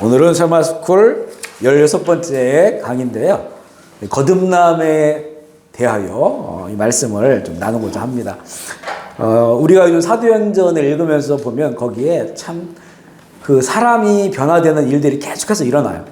오늘은 세마스쿨 16번째 강의인데요. 거듭남에 대하여 이 말씀을 좀 나누고자 합니다. 우리가 요즘 사도행전을 읽으면서 보면 거기에 참 그 사람이 변화되는 일들이 계속해서 일어나요.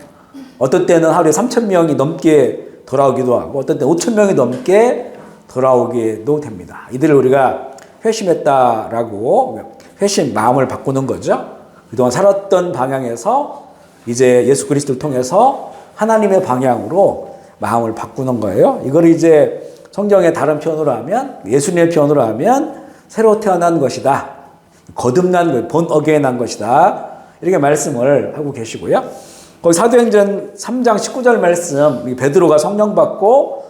어떤 때는 하루에 3,000명이 넘게 돌아오기도 하고 어떤 때 5,000명이 넘게 돌아오기도 됩니다. 이들을 우리가 회심했다라고 회심 마음을 바꾸는 거죠. 그동안 살았던 방향에서 이제 예수 그리스도를 통해서 하나님의 방향으로 마음을 바꾸는 거예요. 이걸 이제 성경의 다른 표현으로 하면, 예수님의 표현으로 하면 새로 태어난 것이다. 거듭난 것, 본 어게인한 것이다. 이렇게 말씀을 하고 계시고요. 거기 사도행전 3장 19절 말씀, 베드로가 성령 받고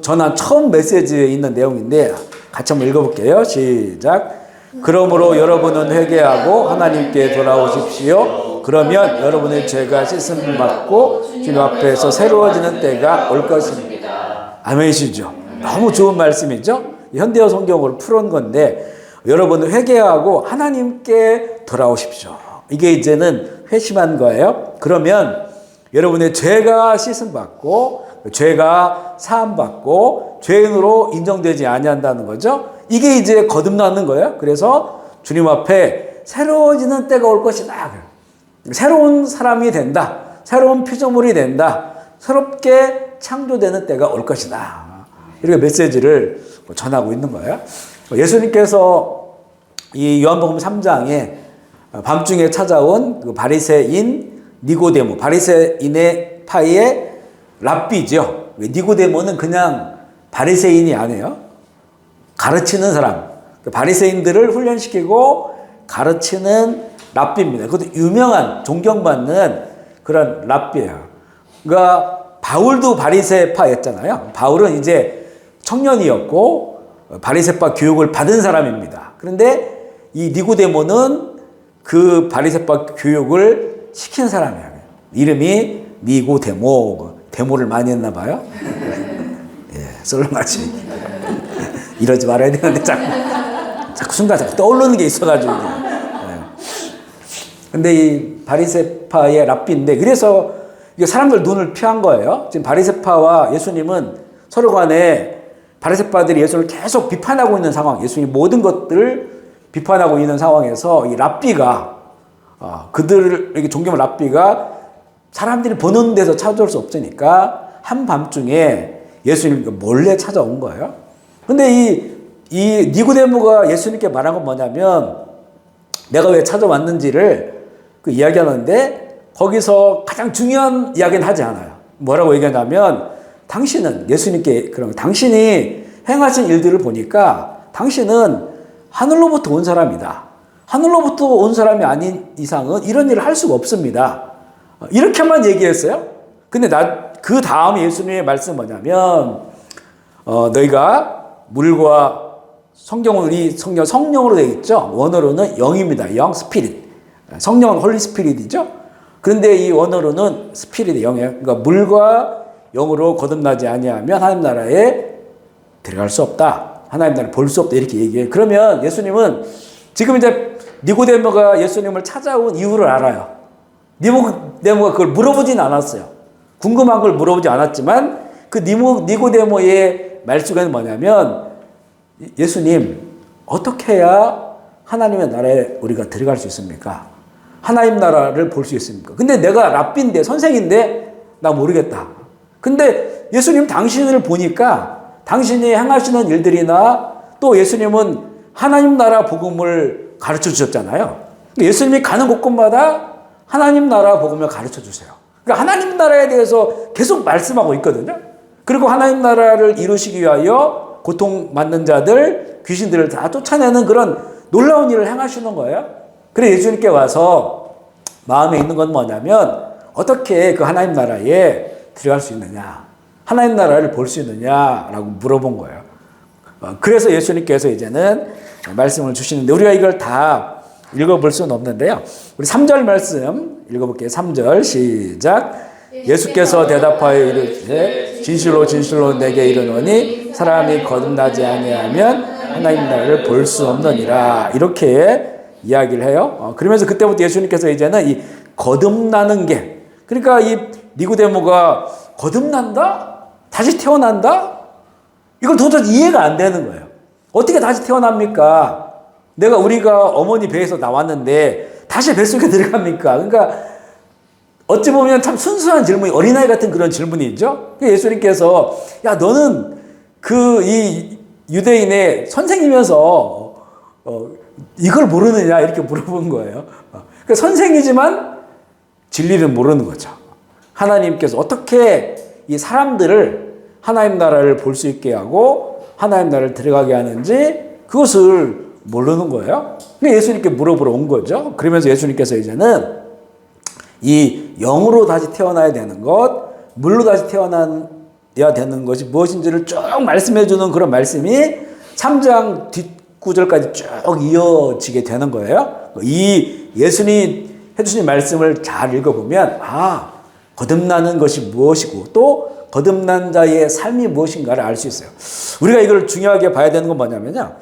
전한 처음 메시지에 있는 내용인데 같이 한번 읽어볼게요. 시작. 그러므로 여러분은 회개하고 하나님께 돌아오십시오. 그러면 여러분의 죄가 씻음 받고 주님 앞에서 새로워지는 때가 올 것입니다. 아멘이시죠? 너무 좋은 말씀이죠? 현대어 성경으로 풀은 건데 여러분은 회개하고 하나님께 돌아오십시오. 이게 이제는 회심한 거예요. 그러면 여러분의 죄가 씻음 받고 죄가 사함 받고 죄인으로 인정되지 아니한다는 거죠. 이게 이제 거듭나는 거예요. 그래서 주님 앞에 새로워지는 때가 올 것이다. 새로운 사람이 된다. 새로운 피조물이 된다. 새롭게 창조되는 때가 올 것이다. 이렇게 메시지를 전하고 있는 거예요. 예수님께서 이 요한복음 3장에 밤중에 찾아온 그 바리새인 니고데모, 바리새인의 파의 랍비죠. 니고데모는 그냥 바리새인이 아니에요. 가르치는 사람, 바리새인들을 훈련시키고 가르치는 랍비입니다. 그것도 유명한 존경받는 그런 랍비예요. 그러니까 바울도 바리새파였잖아요. 바울은 이제 청년이었고 바리새파 교육을 받은 사람입니다. 그런데 이 니고데모는 그 바리새파 교육을 시킨 사람이에요. 이름이 니고데모, 데모를 많이 했나 봐요. 예, 솔로마치. 이러지 말아야 되는데 자꾸 순간 떠오르는 게 있어가지고. 근데 이 바리새파의 랍비인데 그래서 이게 사람들 눈을 피한 거예요. 지금 바리새파와 예수님은 서로 간에 바리새파들이 예수님을 계속 비판하고 있는 상황, 예수님 모든 것들을 비판하고 있는 상황에서 이 랍비가 그들에게 존경하는 랍비가 사람들이 보는 데서 찾아올 수 없으니까 한밤중에 예수님 몰래 찾아온 거예요. 근데 이 니고데모가 예수님께 말한 건 뭐냐면 내가 왜 찾아왔는지를 그 이야기하는데 거기서 가장 중요한 이야기는 하지 않아요. 뭐라고 얘기하냐면 당신은 예수님께 그런 당신이 행하신 일들을 보니까 당신은 하늘로부터 온 사람이다. 하늘로부터 온 사람이 아닌 이상은 이런 일을 할 수가 없습니다. 이렇게만 얘기했어요. 근데 그 다음에 예수님의 말씀은 뭐냐면 너희가 물과 성경은 이 성령으로 되어 있죠. 원어로는 영입니다. 영, 스피릿. 성령은 홀리 스피릿이죠. 그런데 이 원어로는 스피릿이 영이에요. 그러니까 물과 영으로 거듭나지 아니하면 하나님 나라에 들어갈 수 없다. 하나님 나라를 볼 수 없다. 이렇게 얘기해요. 그러면 예수님은 지금 이제 니고데모가 예수님을 찾아온 이유를 알아요. 니고데모가 그걸 물어보진 않았어요. 궁금한 걸 물어보지 않았지만 그 니고데모의 말투가 뭐냐면 예수님 어떻게 해야 하나님의 나라에 우리가 들어갈 수 있습니까? 하나님 나라를 볼 수 있습니까? 근데 내가 랍비인데 선생인데 나 모르겠다. 근데 예수님 당신을 보니까 당신이 행하시는 일들이나 또 예수님은 하나님 나라 복음을 가르쳐 주셨잖아요. 예수님이 가는 곳곳마다 하나님 나라 복음을 가르쳐 주세요. 그러니까 하나님 나라에 대해서 계속 말씀하고 있거든요. 그리고 하나님 나라를 이루시기 위하여 고통받는 자들, 귀신들을 다 쫓아내는 그런 놀라운 일을 행하시는 거예요. 그래서 예수님께 와서 마음에 있는 건 뭐냐면 어떻게 그 하나님 나라에 들어갈 수 있느냐, 하나님 나라를 볼 수 있느냐라고 물어본 거예요. 그래서 예수님께서 이제는 말씀을 주시는데 우리가 이걸 다 읽어볼 수는 없는데요. 우리 3절 말씀 읽어볼게요. 3절 시작. 예수께서 대답하여 이르시되 진실로 진실로 내게 이르노니 사람이 거듭나지 아니하면 하나님 나라를 볼 수 없느니라. 이렇게 이야기를 해요. 그러면서 그때부터 예수님께서 이제는 이 거듭나는 게. 그러니까 이 니고데모가 거듭난다? 다시 태어난다? 이걸 도저히 이해가 안 되는 거예요. 어떻게 다시 태어납니까? 우리가 어머니 배에서 나왔는데 다시 뱃속에 들어갑니까? 그러니까 어찌 보면 참 순수한 질문이, 어린아이 같은 그런 질문이죠. 예수님께서 야, 너는 이 유대인의 선생이면서 이걸 모르느냐 이렇게 물어본 거예요. 그러니까 선생이지만 진리를 모르는 거죠. 하나님께서 어떻게 이 사람들을 하나님 나라를 볼 수 있게 하고 하나님 나라를 들어가게 하는지 그것을 모르는 거예요. 근데 예수님께 물어보러 온 거죠. 그러면서 예수님께서 이제는 이 영으로 다시 태어나야 되는 것, 물로 다시 태어나야 되는 것이 무엇인지를 쭉 말씀해 주는 그런 말씀이 3장 뒷구절까지 쭉 이어지게 되는 거예요. 이 예수님이 해주신 말씀을 잘 읽어보면 거듭나는 것이 무엇이고 또 거듭난 자의 삶이 무엇인가를 알 수 있어요. 우리가 이걸 중요하게 봐야 되는 건 뭐냐면요.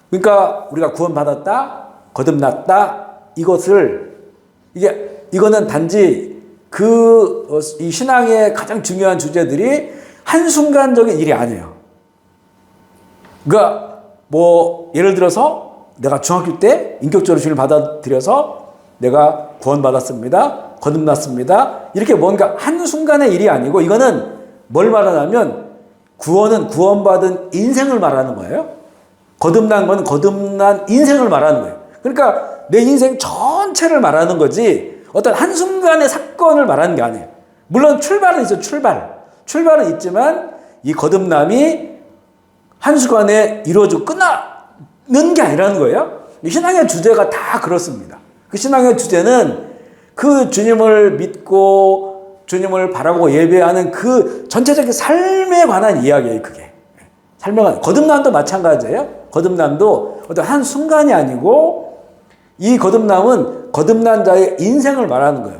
그러니까 우리가 구원받았다, 거듭났다, 이거는 단지 이 신앙의 가장 중요한 주제들이 한순간적인 일이 아니에요. 그러니까 예를 들어서 내가 중학교 때 인격적으로 주님을 받아들여서 내가 구원받았습니다, 거듭났습니다, 이렇게 뭔가 한순간의 일이 아니고, 이거는 뭘 말하냐면 구원은 구원받은 인생을 말하는 거예요. 거듭난 건 거듭난 인생을 말하는 거예요. 그러니까 내 인생 전체를 말하는 거지 어떤 한순간의 사건을 말하는 게 아니에요. 물론 출발은 있어요. 출발은 있지만 이 거듭남이 한순간에 이루어지고 끝나는 게 아니라는 거예요. 신앙의 주제가 다 그렇습니다. 그 신앙의 주제는 그 주님을 믿고 주님을 바라보고 예배하는 그 전체적인 삶에 관한 이야기예요. 그게 삶에 관한. 거듭남도 마찬가지예요. 거듭남도 어떤 한순간이 아니고 이 거듭남은 거듭난 자의 인생을 말하는 거예요.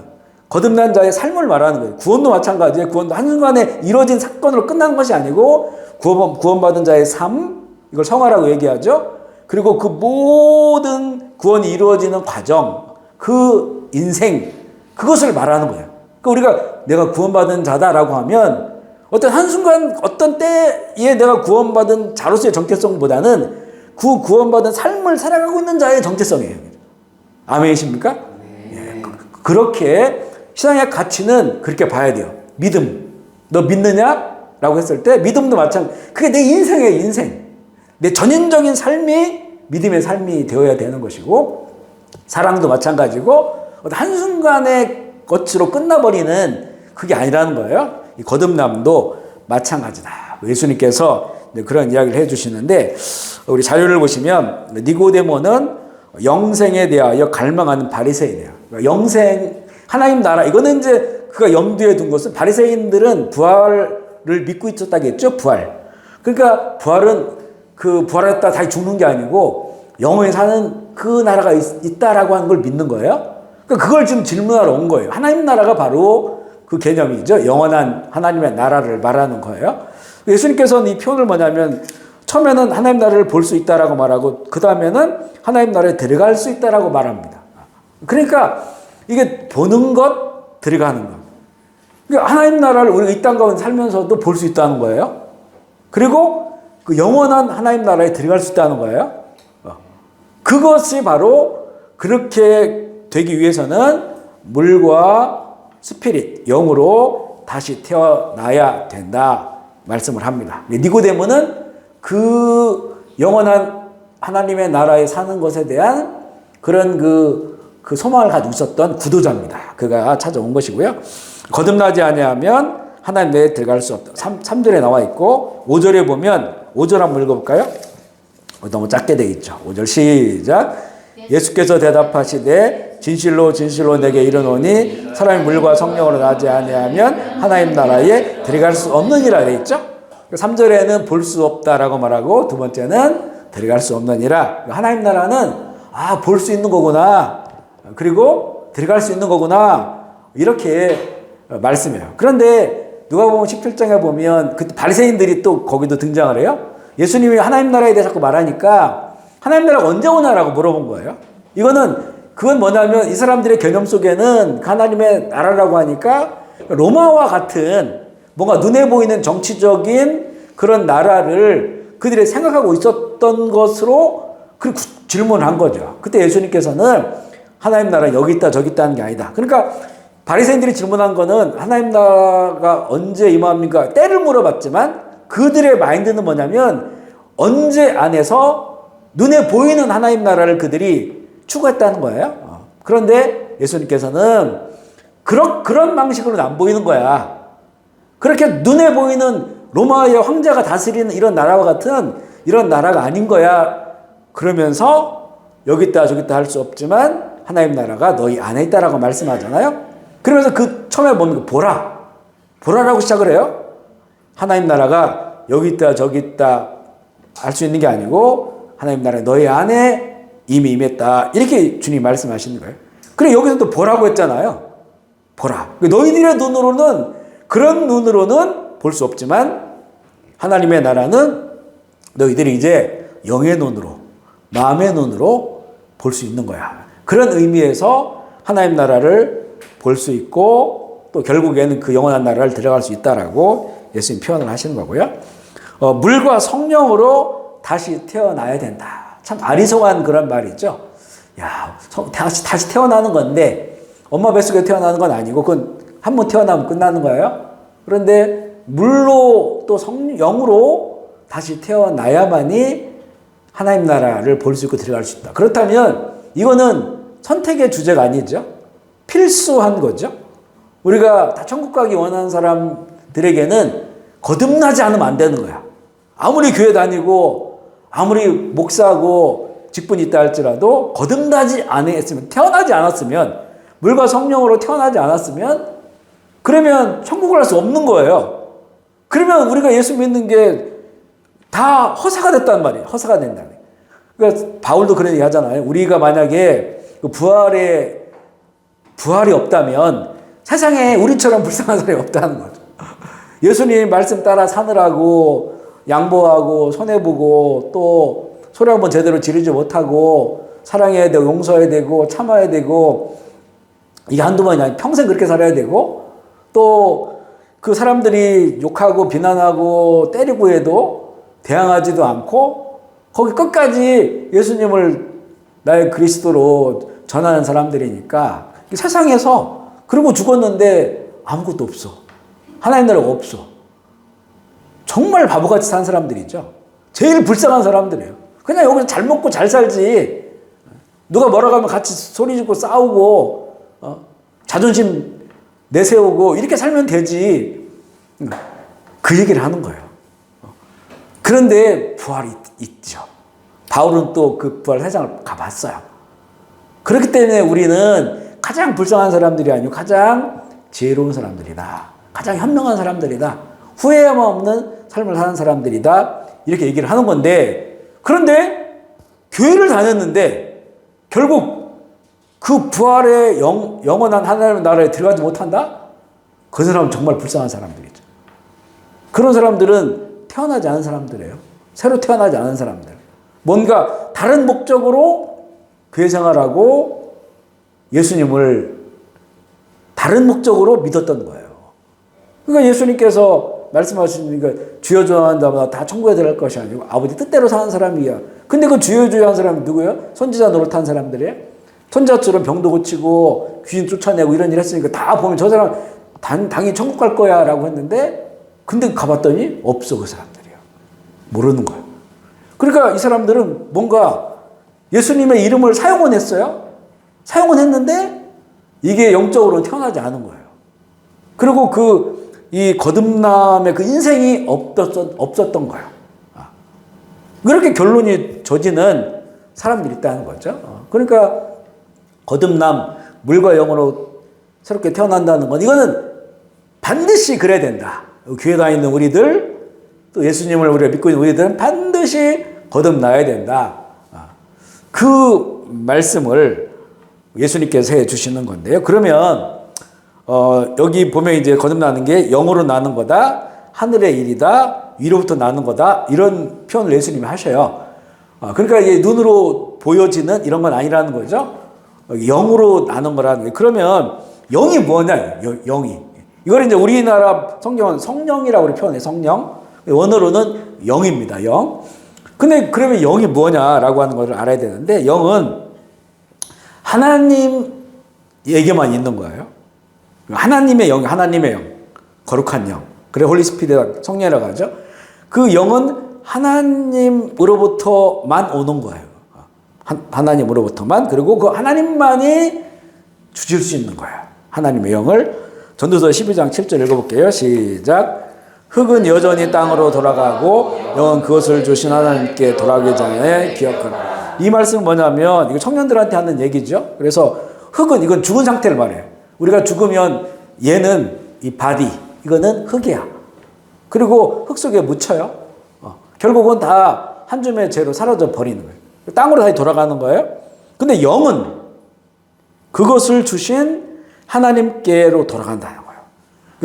거듭난 자의 삶을 말하는 거예요. 구원도 마찬가지예요. 구원도 한순간에 이루어진 사건으로 끝난 것이 아니고 구원받은 자의 삶, 이걸 성화라고 얘기하죠. 그리고 그 모든 구원이 이루어지는 과정, 그 인생, 그것을 말하는 거예요. 그러니까 우리가 내가 구원받은 자다라고 하면 어떤 한순간 어떤 때에 내가 구원받은 자로서의 정체성보다는 그 구원받은 삶을 살아가고 있는 자의 정체성이에요. 아멘이십니까? 예, 그렇게 신앙의 가치는 그렇게 봐야 돼요. 믿음. 너 믿느냐? 라고 했을 때 믿음도 마찬가지. 그게 내 인생이에요. 인생. 내 전인적인 삶이 믿음의 삶이 되어야 되는 것이고, 사랑도 마찬가지고 한순간의 것으로 끝나버리는 그게 아니라는 거예요. 이 거듭남도 마찬가지다. 예수님께서 그런 이야기를 해주시는데, 우리 자료를 보시면 니고데모는 영생에 대하여 갈망하는 바리새인이에요. 영생, 하나님 나라, 이거는 이제 그가 염두에 둔 것은, 바리새인들은 부활을 믿고 있었다겠죠. 부활. 그러니까 부활은 부활했다 다시 죽는 게 아니고 영원히 사는 그 나라가 있다라고 하는 걸 믿는 거예요. 그러니까 그걸 지금 질문하러 온 거예요. 하나님 나라가 바로 그 개념이죠. 영원한 하나님의 나라를 말하는 거예요. 예수님께서는 이 표현을 뭐냐면, 처음에는 하나님 나라를 볼 수 있다라고 말하고, 그 다음에는 하나님 나라에 들어갈 수 있다라고 말합니다. 그러니까 이게 보는 것, 들어가는 것. 그러니까 하나님 나라를 우리가 이 땅 가운데 살면서도 볼 수 있다는 거예요. 그리고 그 영원한 하나님 나라에 들어갈 수 있다는 거예요. 그것이 바로 그렇게 되기 위해서는 물과 스피릿, 영으로 다시 태어나야 된다 말씀을 합니다. 니고데모는 그 영원한 하나님의 나라에 사는 것에 대한 그런 그 소망을 가지고 있었던 구도자입니다. 그가 찾아온 것이고요. 거듭나지 아니하면 하나님 내에 들어갈 수 없다. 3절에 나와 있고, 5절에 보면, 5절 한번 읽어볼까요? 너무 작게 되어 있죠. 5절 시작. 예수께서 대답하시되 진실로 진실로 내게 이르노니 사람이 물과 성령으로 나지 아니하면 하나님 나라에 들어갈 수 없느니라 되어 있죠. 3절에는 볼 수 없다라고 말하고, 두 번째는 들어갈 수 없느니라. 하나님 나라는 볼 수 있는 거구나, 그리고 들어갈 수 있는 거구나, 이렇게 말씀해요. 그런데 누가 보면 17장에 보면 그때 바리새인들이 또 거기도 등장을 해요. 예수님이 하나님 나라에 대해 자꾸 말하니까 하나님 나라가 언제 오냐라고 물어본 거예요. 이거는 그건 뭐냐면 이 사람들의 개념 속에는 하나님의 나라라고 하니까 로마와 같은 뭔가 눈에 보이는 정치적인 그런 나라를 그들이 생각하고 있었던 것으로 그 질문한 거죠. 그때 예수님께서는 하나님 나라 여기 있다 저기 있다는 게 아니다. 그러니까 바리새인들이 질문한 거는 하나님 나라가 언제 임합니까? 때를 물어봤지만 그들의 마인드는 뭐냐면 언제 안에서 눈에 보이는 하나님 나라를 그들이 추구했다는 거예요. 그런데 예수님께서는 그런 방식으로는 안 보이는 거야. 그렇게 눈에 보이는 로마의 황제가 다스리는 이런 나라와 같은 이런 나라가 아닌 거야. 그러면서 여기 있다 저기 있다 할 수 없지만 하나님 나라가 너희 안에 있다라고 말씀하잖아요. 그러면서 그 처음에 뭡니까? 보라라고 시작을 해요. 하나님 나라가 여기 있다 저기 있다 할 수 있는 게 아니고 하나님 나라 너희 안에 이미 임했다. 이렇게 주님이 말씀하시는 거예요. 그래 여기서 또 보라고 했잖아요. 보라. 너희들의 눈으로는 그런 눈으로는 볼 수 없지만 하나님의 나라는 너희들이 이제 영의 눈으로 마음의 눈으로 볼 수 있는 거야. 그런 의미에서 하나님 나라를 볼 수 있고 또 결국에는 그 영원한 나라를 들어갈 수 있다라고 예수님 표현을 하시는 거고요. 물과 성령으로 다시 태어나야 된다. 참 아리송한 그런 말이죠. 야, 다시 태어나는 건데 엄마 뱃속에 태어나는 건 아니고 그건 한 번 태어나면 끝나는 거예요. 그런데 물로 또 영으로 다시 태어나야만이 하나님 나라를 볼 수 있고 들어갈 수 있다. 그렇다면 이거는 선택의 주제가 아니죠. 필수한 거죠. 우리가 다 천국 가기 원하는 사람들에게는 거듭나지 않으면 안 되는 거야. 아무리 교회 다니고 아무리 목사고 직분이 있다 할지라도 거듭나지 않았으면, 태어나지 않았으면, 물과 성령으로 태어나지 않았으면 그러면 천국을 갈 수 없는 거예요. 그러면 우리가 예수 믿는 게 다 허사가 됐단 말이에요. 허사가 된다는. 그러니까 바울도 그런 얘기 하잖아요. 우리가 만약에 부활이 없다면 세상에 우리처럼 불쌍한 사람이 없다는 거죠. 예수님 말씀 따라 사느라고 양보하고 손해보고 또 소리 한번 제대로 지르지 못하고 사랑해야 되고 용서해야 되고 참아야 되고 이게 한두 번이 아니라 평생 그렇게 살아야 되고 또 그 사람들이 욕하고 비난하고 때리고 해도 대항하지도 않고 거기 끝까지 예수님을 나의 그리스도로 전하는 사람들이니까 세상에서 그러고 죽었는데 아무것도 없어. 하나님 나라가 없어. 정말 바보같이 산 사람들이죠. 제일 불쌍한 사람들이에요. 그냥 여기서 잘 먹고 잘 살지. 누가 뭐라고 하면 같이 소리 짓고 싸우고 자존심 내세우고 이렇게 살면 되지. 그 얘기를 하는 거예요. 그런데 부활이 있죠. 바울은 또 그 부활 회장을 가봤어요. 그렇기 때문에 우리는 가장 불쌍한 사람들이 아니고 가장 지혜로운 사람들이다. 가장 현명한 사람들이다. 후회함 없는 삶을 사는 사람들이다. 이렇게 얘기를 하는 건데, 그런데 교회를 다녔는데 결국 그 부활의 영원한 하나님의 나라에 들어가지 못한다? 그 사람은 정말 불쌍한 사람들이죠. 그런 사람들은 태어나지 않은 사람들이에요. 새로 태어나지 않은 사람들. 뭔가 다른 목적으로 교회 생활하고 예수님을 다른 목적으로 믿었던 거예요. 그러니까 예수님께서 말씀하시니까 주여 주여 하는 자마다 다 천국에 들어갈 것이 아니고 아버지 뜻대로 사는 사람이야. 근데 그 주여 주여 하는 사람이 누구예요? 선지자 노릇한 사람들이에요. 선지자처럼 병도 고치고 귀신 쫓아내고 이런 일 했으니까 다 보면 저 사람 당연히 천국 갈 거야 라고 했는데 근데 가봤더니 없어 그 사람들이요. 모르는 거예요. 그러니까 이 사람들은 뭔가 예수님의 이름을 사용은 했어요. 사용은 했는데 이게 영적으로 태어나지 않은 거예요. 그리고 이 거듭남의 그 인생이 없었던 거예요. 그렇게 결론이 저지는 사람들이 있다는 거죠. 그러니까 거듭남, 물과 영으로 새롭게 태어난다는 건 이거는 반드시 그래야 된다. 교회 다니는 우리들, 또 예수님을 우리가 믿고 있는 우리들은 반드시 거듭나야 된다. 그 말씀을 예수님께서 해주시는 건데요. 그러면 여기 보면 이제 거듭나는 게 영으로 나는 거다, 하늘의 일이다, 위로부터 나는 거다 이런 표현을 예수님이 하셔요. 그러니까 이게 눈으로 보여지는 이런 건 아니라는 거죠. 영으로 나눈 거라는 게 그러면 영이 뭐냐? 영이. 이걸 이제 우리나라 성경은 성령이라고 우리 표현해. 성령. 원어로는 영입니다. 영. 근데 그러면 영이 뭐냐라고 하는 것을 알아야 되는데 영은 하나님에게만 있는 거예요. 하나님의 영, 하나님의 영. 거룩한 영. 그래 홀리스피릿 성령이라고 하죠. 그 영은 하나님으로부터만 오는 거예요. 하나님으로부터만. 그리고 그 하나님만이 주실 수 있는 거예요. 하나님의 영을. 전도서 12장 7절 읽어볼게요. 시작. 흙은 여전히 땅으로 돌아가고 영은 그것을 주신 하나님께 돌아가기 전에 기억하라. 이 말씀은 뭐냐면 이거 청년들한테 하는 얘기죠. 그래서 흙은 이건 죽은 상태를 말해요. 우리가 죽으면 얘는 이 바디 이거는 흙이야. 그리고 흙 속에 묻혀요. 결국은 다 한 줌의 죄로 사라져 버리는 거예요. 땅으로 다시 돌아가는 거예요. 근데 영은 그것을 주신 하나님께로 돌아간다는 거예요.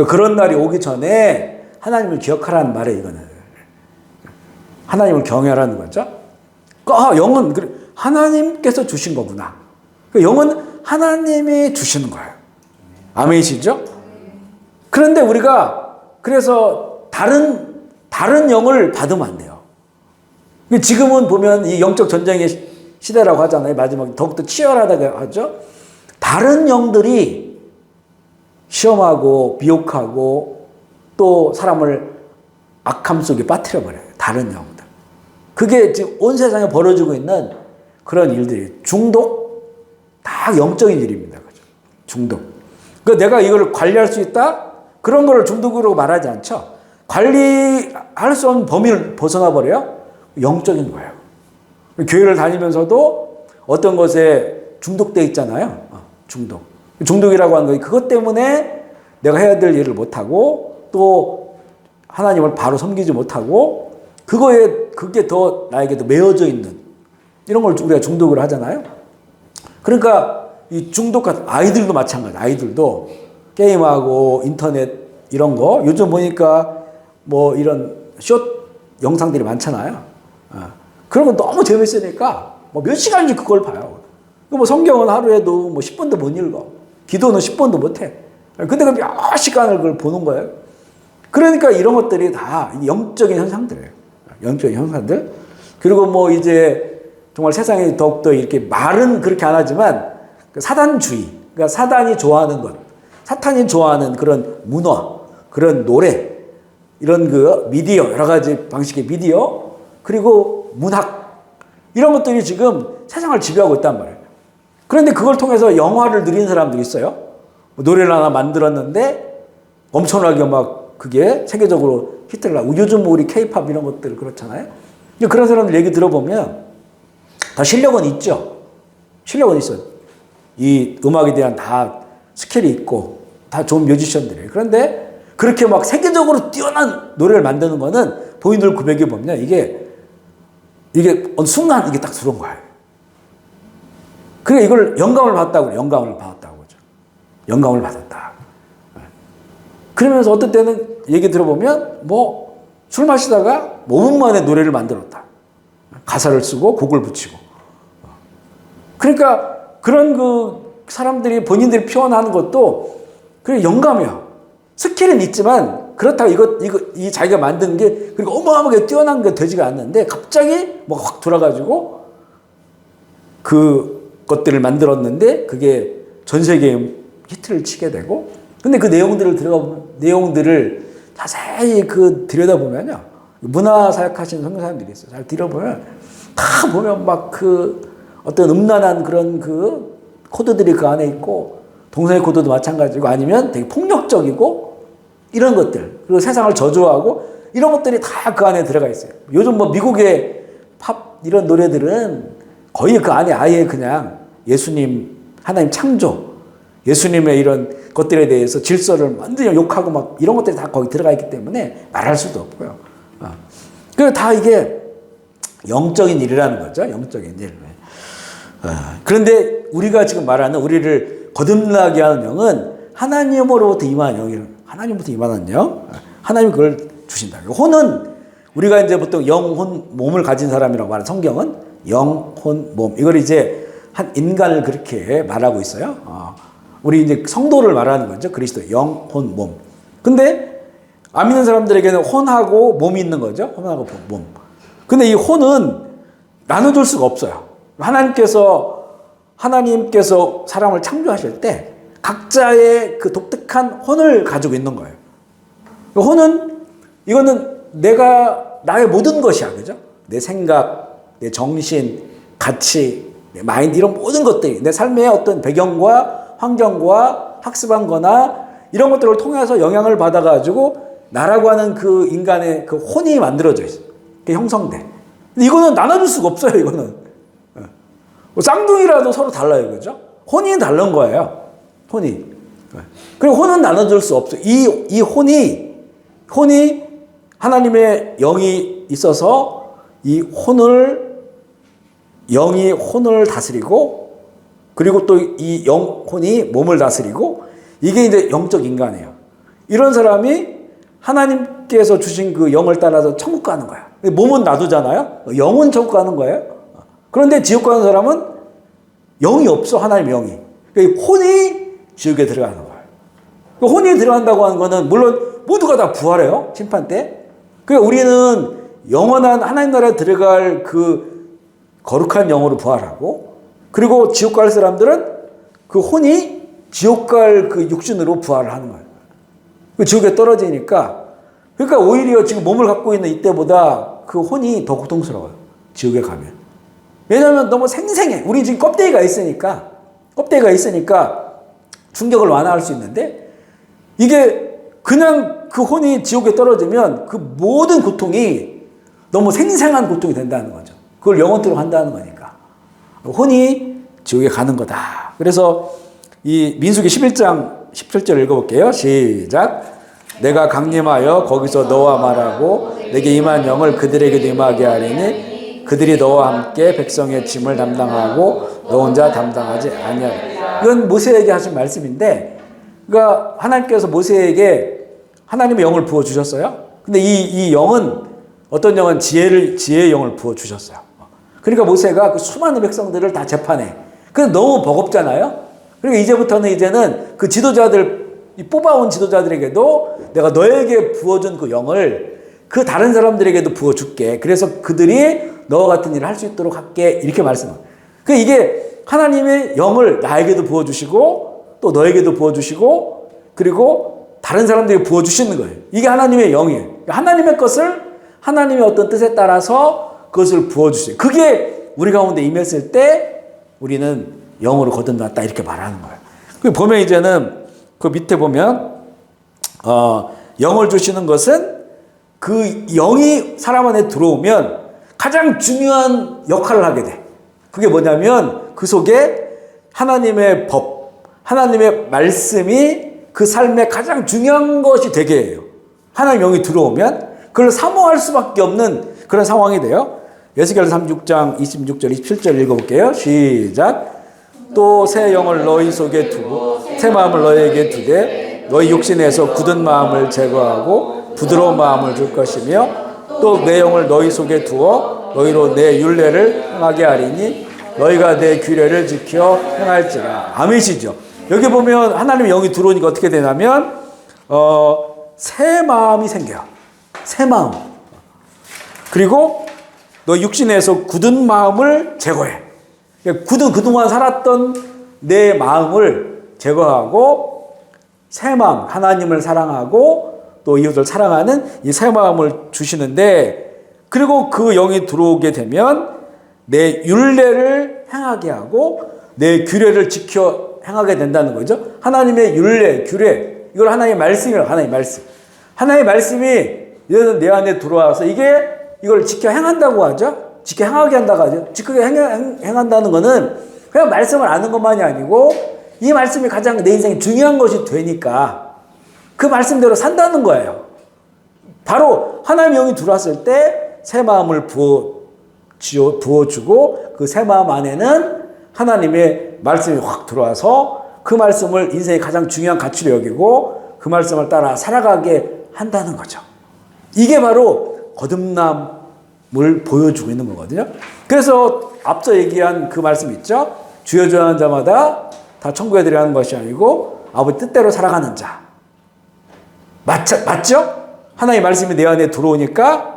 그런 날이 오기 전에 하나님을 기억하라는 말이에요, 이거는. 하나님을 경외하라는 거죠. 영은 하나님께서 주신 거구나. 영은 하나님이 주시는 거예요. 아멘이시죠? 그런데 우리가 그래서 다른 영을 받으면 안 돼요. 지금은 보면 이 영적 전쟁의 시대라고 하잖아요. 마지막에 더욱더 치열하다고 하죠. 다른 영들이 시험하고 미혹하고 또 사람을 악함 속에 빠뜨려버려요. 다른 영들. 그게 지금 온 세상에 벌어지고 있는 그런 일들이 중독 다 영적인 일입니다. 그죠? 중독. 그러니까 내가 이걸 관리할 수 있다? 그런 걸 중독으로 말하지 않죠. 관리할 수 없는 범위를 벗어나 버려요. 영적인 거예요. 교회를 다니면서도 어떤 것에 중독돼 있잖아요. 중독. 중독이라고 하는 거 그것 때문에 내가 해야 될 일을 못하고 또 하나님을 바로 섬기지 못하고 그게 더 나에게도 매어져 있는 이런 걸 우리가 중독을 하잖아요. 그러니까 이 중독과 아이들도 마찬가지. 아이들도 게임하고 인터넷 이런 거 요즘 보니까 뭐 이런 숏 영상들이 많잖아요. 그런 건 너무 재밌으니까 뭐 몇 시간씩 그걸 봐요. 뭐 성경은 하루에도 뭐 10분도 못 읽어. 기도는 10분도 못 해. 근데 그 몇 시간을 그걸 보는 거예요. 그러니까 이런 것들이 다 영적인 현상들이에요. 영적인 현상들. 그리고 뭐 이제 정말 세상에 더욱더 이렇게 말은 그렇게 안 하지만 그 사단주의. 그러니까 사단이 좋아하는 것. 사탄이 좋아하는 그런 문화, 그런 노래, 이런 그 미디어, 여러 가지 방식의 미디어, 그리고 문학, 이런 것들이 지금 세상을 지배하고 있단 말이에요. 그런데 그걸 통해서 영화를 누린 사람도 있어요. 노래를 하나 만들었는데 엄청나게 막 그게 세계적으로 히트를 하고 요즘 우리 케이팝 이런 것들 그렇잖아요. 그런 사람들 얘기 들어보면 다 실력은 있죠. 실력은 있어요. 이 음악에 대한 다 스킬이 있고 다 좋은 뮤지션들이에요. 그런데 그렇게 막 세계적으로 뛰어난 노래를 만드는 거는 보인들 900에 보면 이게 어느 순간 이게 딱 들어온 거예요. 그래 이걸 영감을 받았다고 그래요. 영감을 받았다고 그러죠. 영감을 받았다. 그러면서 어떤 때는 얘기 들어보면 뭐 술 마시다가 5분 만에 노래를 만들었다. 가사를 쓰고 곡을 붙이고. 그러니까 그런 그 사람들이 본인들이 표현하는 것도 그래 영감이야. 스킬은 있지만 그렇다고 이 자기가 만든 게 그리고 어마어마하게 뛰어난 게 되지가 않는데 갑자기 뭐 확 돌아가지고 그 것들을 만들었는데 그게 전 세계에 히트를 치게 되고 근데 그 내용들을 자세히 들여다보면요. 문화 사역하시는 선교사님들이 있어요. 잘 들여보면 다 보면 막 어떤 음란한 그런 코드들이 그 안에 있고 동성애 코드도 마찬가지고 아니면 되게 폭력적이고 이런 것들 그리고 세상을 저주하고 이런 것들이 다 그 안에 들어가 있어요. 요즘 뭐 미국의 팝 이런 노래들은 거의 그 안에 아예 그냥 예수님 하나님 창조 예수님의 이런 것들에 대해서 질서를 완전히 욕하고 막 이런 것들이 다 거기 들어가 있기 때문에 말할 수도 없고요. 그리고 다 이게 영적인 일이라는 거죠. 영적인 일. 그런데 우리가 지금 말하는 우리를 거듭나게 하는 영은 하나님으로부터 임하는 영이에요. 하나님부터 임하는 영. 하나님이 그걸 주신다. 혼은 우리가 이제 보통 영혼 몸을 가진 사람이라고 말하는 성경은 영혼 몸. 이걸 이제 한 인간을 그렇게 말하고 있어요. 우리 이제 성도를 말하는 거죠. 그리스도 영, 혼, 몸. 근데 안 믿는 사람들에게는 혼하고 몸이 있는 거죠. 혼하고 몸. 근데 이 혼은 나눠줄 수가 없어요. 하나님께서 사람을 창조하실 때 각자의 그 독특한 혼을 가지고 있는 거예요. 이거는 나의 모든 것이야. 그죠? 내 생각, 내 정신, 가치, 내 마인드, 이런 모든 것들이 내 삶의 어떤 배경과 환경과 학습한 거나 이런 것들을 통해서 영향을 받아가지고 나라고 하는 그 인간의 그 혼이 만들어져 있어요. 그게 형성돼. 근데 이거는 나눠줄 수가 없어요, 이거는. 쌍둥이라도 서로 달라요, 그죠? 혼이 다른 거예요. 혼이. 그리고 혼은 나눠줄 수 없어요. 이 혼이 하나님의 영이 있어서 영이 혼을 다스리고, 그리고 또 이 혼이 몸을 다스리고, 이게 이제 영적 인간이에요. 이런 사람이 하나님께서 주신 그 영을 따라서 천국 가는 거야. 몸은 놔두잖아요. 영은 천국 가는 거예요. 그런데 지옥 가는 사람은 영이 없어, 하나님의 영이. 혼이 지옥에 들어가는 거예요. 혼이 들어간다고 하는 거는 물론 모두가 다 부활해요, 심판 때. 그러니까 우리는 영원한 하나님 나라에 들어갈 그 거룩한 영으로 부활하고, 그리고 지옥 갈 사람들은 그 혼이 지옥 갈 그 육신으로 부활을 하는 거예요. 지옥에 떨어지니까. 그러니까 오히려 지금 몸을 갖고 있는 이때보다 그 혼이 더 고통스러워요, 지옥에 가면. 왜냐하면 너무 생생해. 우리 지금 껍데기가 있으니까 충격을 완화할 수 있는데, 이게 그냥 그 혼이 지옥에 떨어지면 그 모든 고통이 너무 생생한 고통이 된다는 거죠. 그걸 영원토록 한다는 거니까. 혼이 지옥에 가는 거다. 그래서 이 민수기 11장 17절 읽어볼게요. 시작. 내가 강림하여 거기서 너와 말하고 내게 임한 영을 그들에게도 임하게 하리니 그들이 너와 함께 백성의 짐을 담당하고 너 혼자 담당하지 아니하리라. 이건 모세에게 하신 말씀인데, 그러니까 하나님께서 모세에게 하나님의 영을 부어주셨어요. 근데 이 영은, 어떤 영은 지혜의 영을 부어주셨어요. 그러니까 모세가 그 수많은 백성들을 다 재판해. 그래서 너무 버겁잖아요. 그러니까 이제는 그 지도자들, 뽑아온 지도자들에게도 내가 너에게 부어준 그 영을 그 다른 사람들에게도 부어줄게. 그래서 그들이 너와 같은 일을 할 수 있도록 할게. 이렇게 말씀합니다. 그러니까 이게 하나님의 영을 나에게도 부어주시고 또 너에게도 부어주시고 그리고 다른 사람들에게 부어주시는 거예요. 이게 하나님의 영이에요. 그러니까 하나님의 것을 하나님의 어떤 뜻에 따라서 그것을 부어주세요. 그게 우리 가운데 임했을 때 우리는 영으로 거듭났다, 이렇게 말하는 거예요. 보면 이제는 그 밑에 보면 영을 주시는 것은 그 영이 사람 안에 들어오면 가장 중요한 역할을 하게 돼. 그게 뭐냐면 그 속에 하나님의 법, 하나님의 말씀이 그 삶의 가장 중요한 것이 되게 해요. 하나님의 영이 들어오면 그걸 사모할 수밖에 없는 그런 상황이 돼요. 에스겔 36장 26절 27절 읽어볼게요. 시작. 또 새 영을 너희 속에 두고 새 마음을 너희에게 두되 너희 육신에서 굳은 마음을 제거하고 부드러운 마음을 줄 것이며 또 내 영을 너희 속에 두어 너희로 내 율례를 행하게 하리니 너희가 내 규례를 지켜 행할지라. 아멘이시죠. 여기 보면 하나님의 영이 들어오니까 어떻게 되냐면 새 마음이 생겨요. 새 마음. 그리고 너 육신에서 굳은 마음을 제거해. 그동안 살았던 내 마음을 제거하고 새 마음, 하나님을 사랑하고 또 이웃을 사랑하는 이 새 마음을 주시는데, 그리고 그 영이 들어오게 되면 내 율례를 행하게 하고 내 규례를 지켜 행하게 된다는 거죠. 하나님의 율례, 규례, 이걸 하나님의 말씀이라고. 하나님의 말씀. 하나님의 말씀이 내 안에 들어와서 이걸 지켜 행한다고 하죠. 지켜 행하게 한다고 하죠. 지켜 행한다는 거는 그냥 말씀을 아는 것만이 아니고 이 말씀이 가장 내 인생에 중요한 것이 되니까 그 말씀대로 산다는 거예요. 바로 하나님의 영이 들어왔을 때 새 마음을 부어주고 그 새 마음 안에는 하나님의 말씀이 확 들어와서 그 말씀을 인생의 가장 중요한 가치로 여기고 그 말씀을 따라 살아가게 한다는 거죠. 이게 바로 거듭남을 보여주고 있는 거거든요. 그래서 앞서 얘기한 그 말씀 있죠? 주여 주여 하는 자마다 다 천국에 들어가는 것이 아니고 아버지 뜻대로 살아가는 자. 맞죠? 하나님의 말씀이 내 안에 들어오니까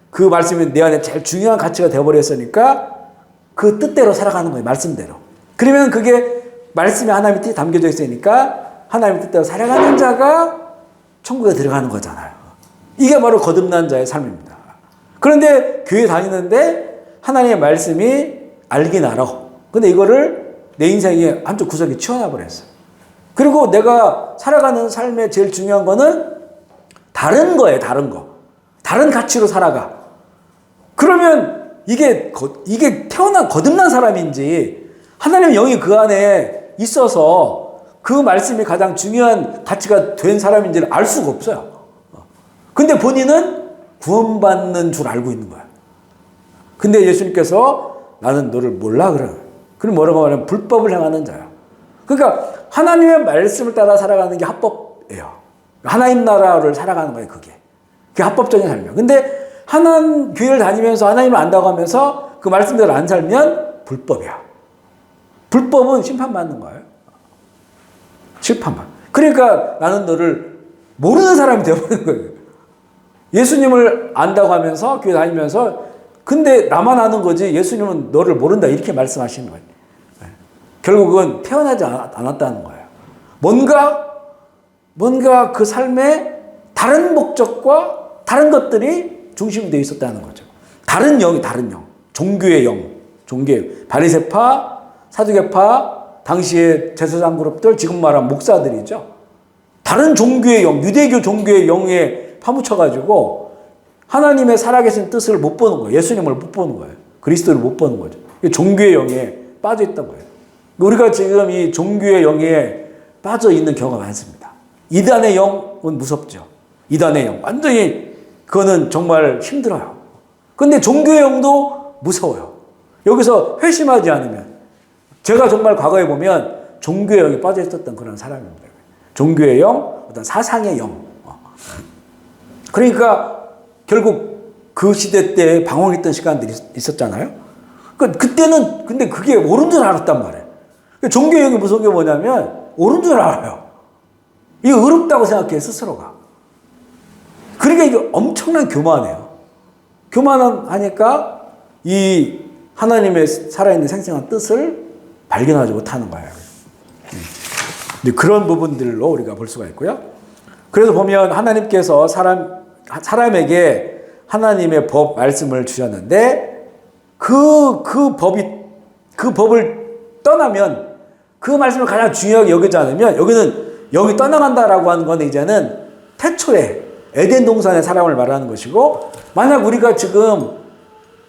그 말씀이 내 안에 제일 중요한 가치가 되어버렸으니까 그 뜻대로 살아가는 거예요. 말씀대로. 그러면 그게 말씀에 하나님의 뜻이 담겨져 있으니까 하나님의 뜻대로 살아가는 자가 천국에 들어가는 거잖아요. 이게 바로 거듭난 자의 삶입니다. 그런데 교회 다니는데 하나님의 말씀이 알긴 알아. 근데 이거를 내 인생의 한쪽 구석에 치워놔버렸어요. 그리고 내가 살아가는 삶의 제일 중요한 거는 다른 거예요. 다른 거. 다른 가치로 살아가. 그러면 이게 태어난 거듭난 사람인지 하나님의 영이 그 안에 있어서 그 말씀이 가장 중요한 가치가 된 사람인지를 알 수가 없어요. 근데 본인은 구원받는 줄 알고 있는 거야. 근데 예수님께서 나는 너를 몰라 그래. 그럼 뭐라고 말하면 불법을 행하는 자야. 그러니까 하나님의 말씀을 따라 살아가는 게 합법이에요. 하나님 나라를 살아가는 거예요. 그게 합법적인 삶이에요. 근데 하나님 교회를 다니면서 하나님을 안다고 하면서 그 말씀대로 안 살면 불법이야. 불법은 심판받는 거예요. 심판만. 그러니까 나는 너를 모르는 사람이 되어버리는 거예요. 예수님을 안다고 하면서 교회 다니면서 근데 나만 아는 거지 예수님은 너를 모른다 이렇게 말씀하시는 거예요. 결국은 태어나지 않았다는 거예요. 뭔가 그 삶에 다른 목적과 다른 것들이 중심이 되어 있었다는 거죠. 다른 영. 종교의 영. 바리새파, 사두개파, 당시의 제사장 그룹들, 지금 말하면 목사들이죠. 다른 종교의 영, 유대교 종교의 영에 파묻혀가지고 하나님의 살아계신 뜻을 못 보는 거예요. 예수님을 못 보는 거예요. 그리스도를 못 보는 거죠. 종교의 영에 빠져 있던 거예요. 우리가 지금 이 종교의 영에 빠져 있는 경우가 많습니다. 이단의 영은 무섭죠. 이단의 영. 완전히 그거는 정말 힘들어요. 근데 종교의 영도 무서워요. 여기서 회심하지 않으면. 제가 정말 과거에 보면 종교의 영에 빠져 있었던 그런 사람입니다. 종교의 영, 어떤 사상의 영. 그러니까 결국 그 시대 때 방황했던 시간들이 있었잖아요. 그때는 근데 그게 옳은 줄 알았단 말이에요. 종교의 영이 무서운 게 뭐냐면 옳은 줄 알아요. 이게 의롭다고 생각해 스스로가. 그러니까 이게 엄청난 교만해요. 교만하니까 이 하나님의 살아있는 생생한 뜻을 발견하지 못하는 거예요. 그런 부분들로 우리가 볼 수가 있고요. 그래서 보면 하나님께서 사람에게 하나님의 법 말씀을 주셨는데 그 법을 떠나면 그 말씀을 가장 중요하게 여기지 않으면 여기는 영이 떠나간다라고 하는 건 이제는 태초에 에덴 동산의 사람을 말하는 것이고 만약 우리가 지금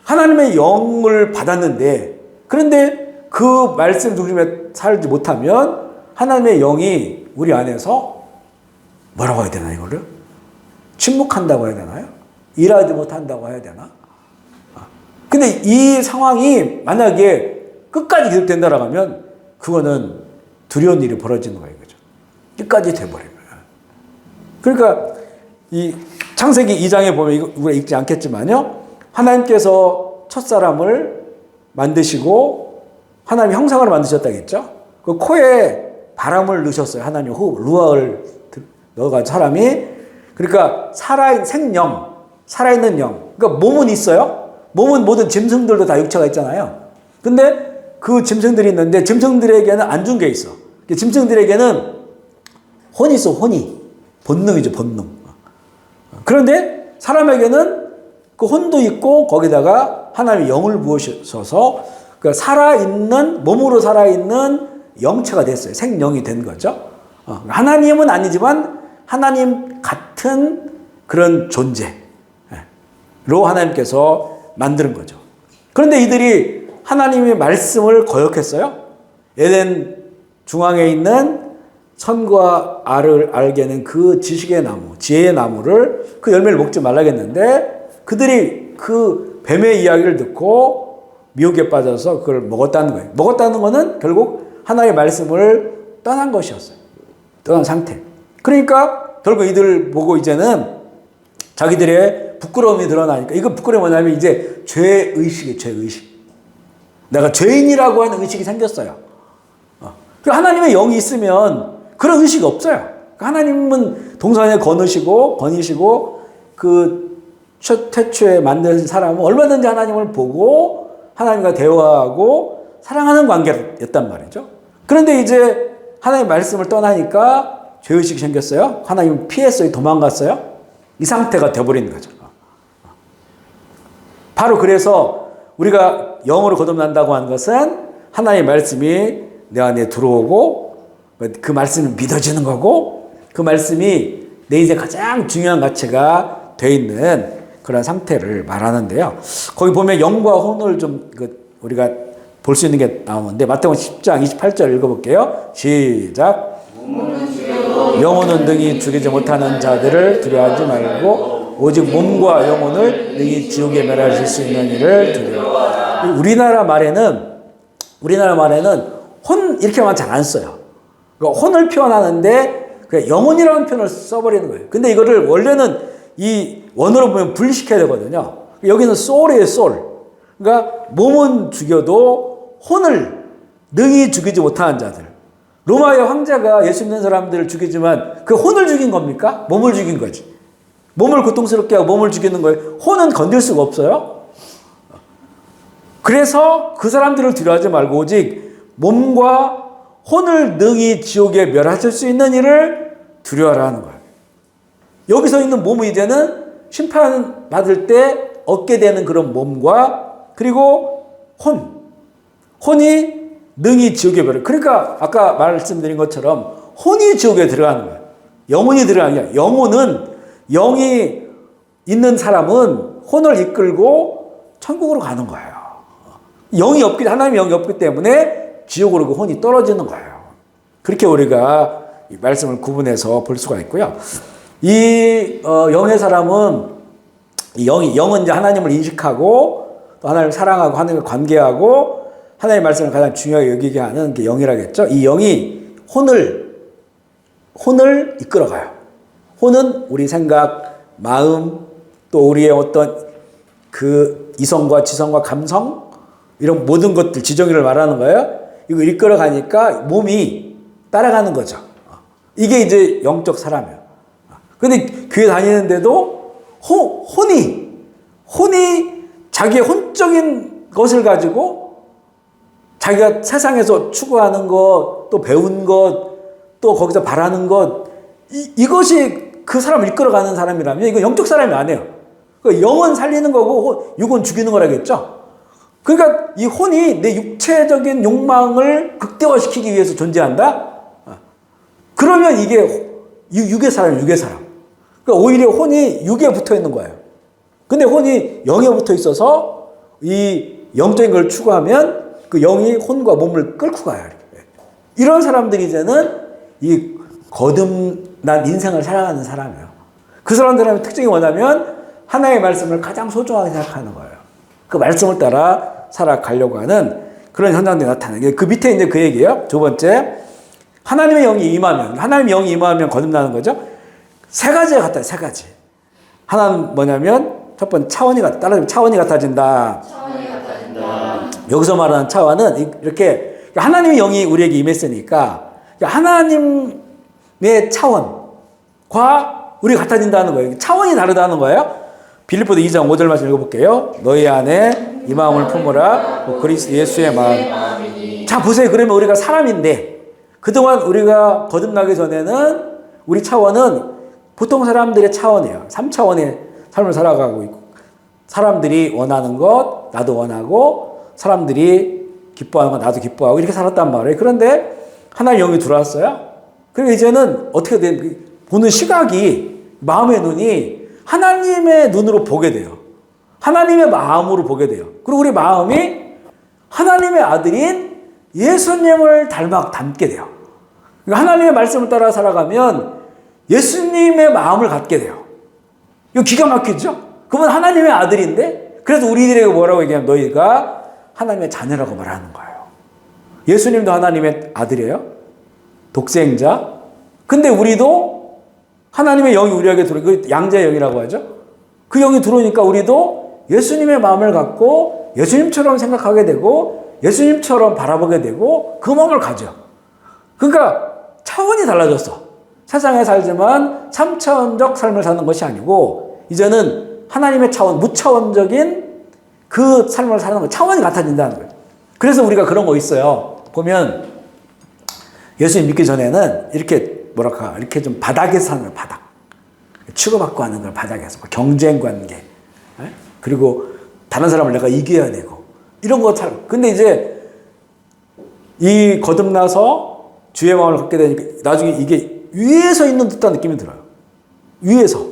하나님의 영을 받았는데 그런데 그 말씀 중심에 살지 못하면 하나님의 영이 우리 안에서 뭐라고 해야 되나 이거를? 침묵한다고 해야 되나요? 일하지 못한다고 해야 되나? 근데 이 상황이 만약에 끝까지 계속된다라고 하면 그거는 두려운 일이 벌어지는 거예요. 그죠? 끝까지 돼버려요. 그러니까 이 창세기 2장에 보면 이거 우리가 읽지 않겠지만요. 하나님께서 첫사람을 만드시고 하나님 형상을 만드셨다겠죠? 그 코에 바람을 넣으셨어요. 하나님 호흡, 루아를 넣어가지고 사람이 그러니까 생명, 살아있는 영. 그러니까 몸은 있어요. 몸은 모든 짐승들도 다 육체가 있잖아요. 근데 그 짐승들이 있는데 짐승들에게는 안 준 게 있어. 짐승들에게는 혼이 있어, 혼이. 본능이죠, 본능. 그런데 사람에게는 그 혼도 있고 거기다가 하나님의 영을 부으셔서 그 살아있는, 몸으로 살아있는 영체가 됐어요. 생명이 된 거죠. 하나님은 아니지만 하나님 같은 그런 존재로 하나님께서 만드는 거죠. 그런데 이들이 하나님의 말씀을 거역했어요. 에덴 중앙에 있는 선과 알을 알게 하는 그 지식의 나무, 지혜의 나무를 그 열매를 먹지 말라겠는데 그들이 그 뱀의 이야기를 듣고 미혹에 빠져서 그걸 먹었다는 거예요. 먹었다는 거는 결국 하나님의 말씀을 떠난 것이었어요. 떠난 상태. 그러니까 결국 이들 보고 이제는 자기들의 부끄러움이 드러나니까 이거 부끄러움이 뭐냐면 이제 죄의식이에요. 죄의식. 내가 죄인이라고 하는 의식이 생겼어요. 하나님의 영이 있으면 그런 의식이 없어요. 하나님은 동산에 거니시고 그 태초에 만든 사람은 얼마든지 하나님을 보고 하나님과 대화하고 사랑하는 관계였단 말이죠. 그런데 이제 하나님의 말씀을 떠나니까 죄의식이 생겼어요. 하나님 피했어요. 도망갔어요. 이 상태가 돼버린 거죠. 바로 그래서 우리가 영으로 거듭난다고 하는 것은 하나님의 말씀이 내 안에 들어오고 그 말씀이 믿어지는 거고 그 말씀이 내 인생 가장 중요한 가치가 돼 있는 그런 상태를 말하는데요. 거기 보면 영과 혼을 좀 우리가 볼 수 있는 게 나오는데 마태복음 10장 28절 읽어볼게요. 시작. 영혼은 능히 죽이지 못하는 자들을 두려워하지 말고 오직 몸과 영혼을 능히 지옥에 멸하실 수 있는 이를 두려워. 우리나라 말에는 혼 이렇게만 잘 안 써요. 그러니까 혼을 표현하는데 그냥 영혼이라는 표현을 써버리는 거예요. 근데 이거를 원래는 이 원어로 보면 분리시켜야 되거든요. 여기는 soul이에요, soul. 그러니까 몸은 죽여도 혼을 능히 죽이지 못하는 자들. 로마의 황제가 예수 믿는 사람들을 죽이지만 그 혼을 죽인 겁니까? 몸을 죽인 거지. 몸을 고통스럽게 하고 몸을 죽이는 거예요. 혼은 건들 수가 없어요. 그래서 그 사람들을 두려워하지 말고 오직 몸과 혼을 능히 지옥에 멸하실 수 있는 일을 두려워하라 하는 거예요. 여기서 있는 몸은 이제는 심판 받을 때 얻게 되는 그런 몸과 그리고 혼이 능히 지옥에 멸해. 그러니까 아까 말씀드린 것처럼 혼이 지옥에 들어가는 거예요. 영혼이 들어가는 게 아니라 영혼은 영이 있는 사람은 혼을 이끌고 천국으로 가는 거예요. 하나님의 영이 없기 때문에 지옥으로 그 혼이 떨어지는 거예요. 그렇게 우리가 이 말씀을 구분해서 볼 수가 있고요. 이 영의 사람은 영은 이제 하나님을 인식하고 또 하나님을 사랑하고 하나님과 관계하고 하나님의 말씀을 가장 중요하게 여기게 하는 게 영이라겠죠. 이 영이 혼을 이끌어가요. 혼은 우리 생각, 마음, 또 우리의 어떤 그 이성과 지성과 감성 이런 모든 것들 지정의를 말하는 거예요. 이거 이끌어가니까 몸이 따라가는 거죠. 이게 이제 영적 사람이에요. 근데 교회 다니는데도 혼이 자기의 혼적인 것을 가지고 자기가 세상에서 추구하는 것, 또 배운 것, 또 거기서 바라는 것, 이것이 그 사람을 이끌어가는 사람이라면 이건 영적 사람이 아니에요. 영은 살리는 거고 육은 죽이는 거라겠죠. 그러니까 이 혼이 내 육체적인 욕망을 극대화시키기 위해서 존재한다? 그러면 이게 육의 사람. 그러니까 오히려 혼이 육에 붙어 있는 거예요. 근데 혼이 영에 붙어 있어서 이 영적인 걸 추구하면 그 영이 혼과 몸을 끌고 가요. 이런 사람들이 이제는 이 거듭난 인생을 살아가는 사람이에요. 그 사람들의 특징이 뭐냐면 하나님의 말씀을 가장 소중하게 생각하는 거예요. 그 말씀을 따라 살아가려고 하는 그런 현상들이 나타나요. 그 밑에 이제 그 얘기예요. 두 번째, 하나님의 영이 임하면 거듭나는 거죠. 세 가지가 같아요. 세 가지. 하나는 뭐냐면 첫 번째 차원이 같아진다. 여기서 말하는 차원은 이렇게 하나님의 영이 우리에게 임했으니까 하나님의 차원과 우리 같아진다는 거예요. 차원이 다르다는 거예요. 빌립보서 2장 5절 말씀 읽어볼게요. 너희 안에 이 마음을 품으라. 그리스도 예수의 마음. 자 보세요. 그러면 우리가 사람인데 그동안 우리가 거듭나기 전에는 우리 차원은 보통 사람들의 차원이에요. 3차원의 삶을 살아가고 있고 사람들이 원하는 것 나도 원하고 사람들이 기뻐하는 거 나도 기뻐하고 이렇게 살았단 말이에요. 그런데 하나님의 영이 들어왔어요. 그리고 이제는 어떻게 된 보는 시각이 마음의 눈이 하나님의 눈으로 보게 돼요. 하나님의 마음으로 보게 돼요. 그리고 우리 마음이 하나님의 아들인 예수님을 담게 돼요. 그러니까 하나님의 말씀을 따라 살아가면 예수님의 마음을 갖게 돼요. 이거 기가 막히죠? 그분 하나님의 아들인데 그래서 우리들에게 뭐라고 얘기하면 너희가 하나님의 자녀라고 말하는 거예요. 예수님도 하나님의 아들이에요. 독생자. 근데 우리도 하나님의 영이 우리에게 들어오고 양자의 영이라고 하죠. 그 영이 들어오니까 우리도 예수님의 마음을 갖고 예수님처럼 생각하게 되고 예수님처럼 바라보게 되고 그 마음을 가져. 그러니까 차원이 달라졌어. 세상에 살지만 3차원적 삶을 사는 것이 아니고 이제는 하나님의 차원, 무차원적인 그 삶을 사는 거, 차원이 같아진다는 거예요. 그래서 우리가 그런 거 있어요. 보면 예수님 믿기 전에는 이렇게 뭐랄까 이렇게 좀 바닥에서 사는 거예요. 바닥. 치고받고 하는 걸 바닥에서. 경쟁 관계. 그리고 다른 사람을 내가 이겨야 되고 이런 거 잘. 근데 이제 이 거듭나서 주의 마음을 갖게 되니까 나중에 이게 위에서 있는 듯한 느낌이 들어요. 위에서.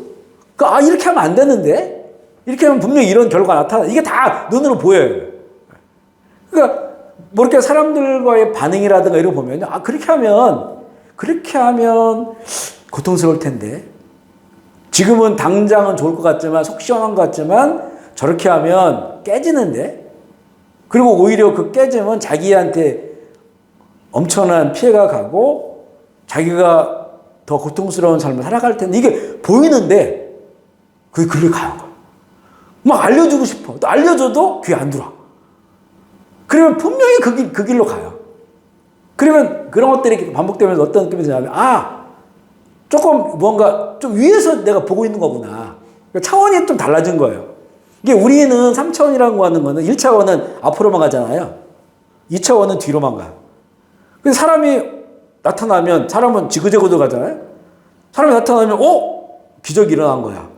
그러니까 이렇게 하면 안 되는데 이렇게 하면 분명히 이런 결과가 나타나. 이게 다 눈으로 보여요. 그러니까 뭐 이렇게 사람들과의 반응이라든가 이런 거 보면요. 그렇게 하면 고통스러울 텐데. 지금은 당장은 좋을 것 같지만 속 시원한 것 같지만 저렇게 하면 깨지는데. 그리고 오히려 그 깨지면 자기한테 엄청난 피해가 가고 자기가 더 고통스러운 삶을 살아갈 텐데 이게 보이는데 그게 글로 가요. 막 알려주고 싶어. 또 알려줘도 귀에 안 들어와. 그러면 분명히 그 길로 가요. 그러면 그런 것들이 반복되면서 어떤 느낌이 드냐면 조금 뭔가 좀 위에서 내가 보고 있는 거구나. 차원이 좀 달라진 거예요. 이게 우리는 3차원이라고 하는 거는 1차원은 앞으로만 가잖아요. 2차원은 뒤로만 가요. 그래서 사람이 나타나면 사람은 지그재그도 가잖아요. 사람이 나타나면 기적이 일어난 거야.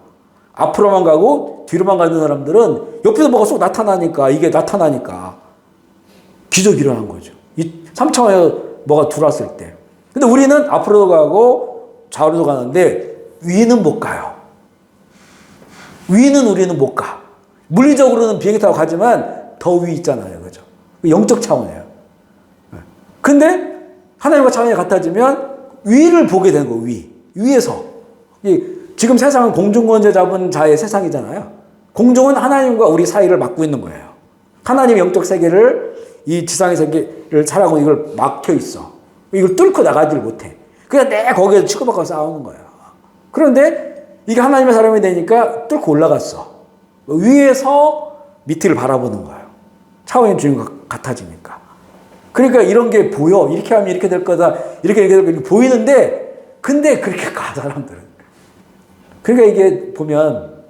앞으로만 가고 뒤로만 가는 사람들은 옆에서 뭐가 쏙 나타나니까 이게 나타나니까 기적이 일어난 거죠. 이 3차원에 뭐가 들어왔을 때. 근데 우리는 앞으로도 가고 좌우로도 가는데 위는 못 가요. 위는 우리는 못 가. 물리적으로는 비행기 타고 가지만 더 위 있잖아요. 그죠? 영적 차원이에요. 근데 하나님과 차원이 같아지면 위를 보게 되는 거예요. 위에서. 지금 세상은 공중권세 잡은 자의 세상이잖아요. 공중은 하나님과 우리 사이를 막고 있는 거예요. 하나님의 영적 세계를 이 지상의 세계를 살아가고 이걸 막혀 있어. 이걸 뚫고 나가지를 못해. 그냥 내 거기에서 치고받고 싸우는 거예요. 그런데 이게 하나님의 사람이 되니까 뚫고 올라갔어. 위에서 밑을 바라보는 거예요. 차원의 주인과 같아지니까. 그러니까 이런 게 보여. 이렇게 하면 이렇게 될 거다. 이렇게 될 거다. 보이는데 근데 그렇게 가 사람들은. 그러니까 이게 보면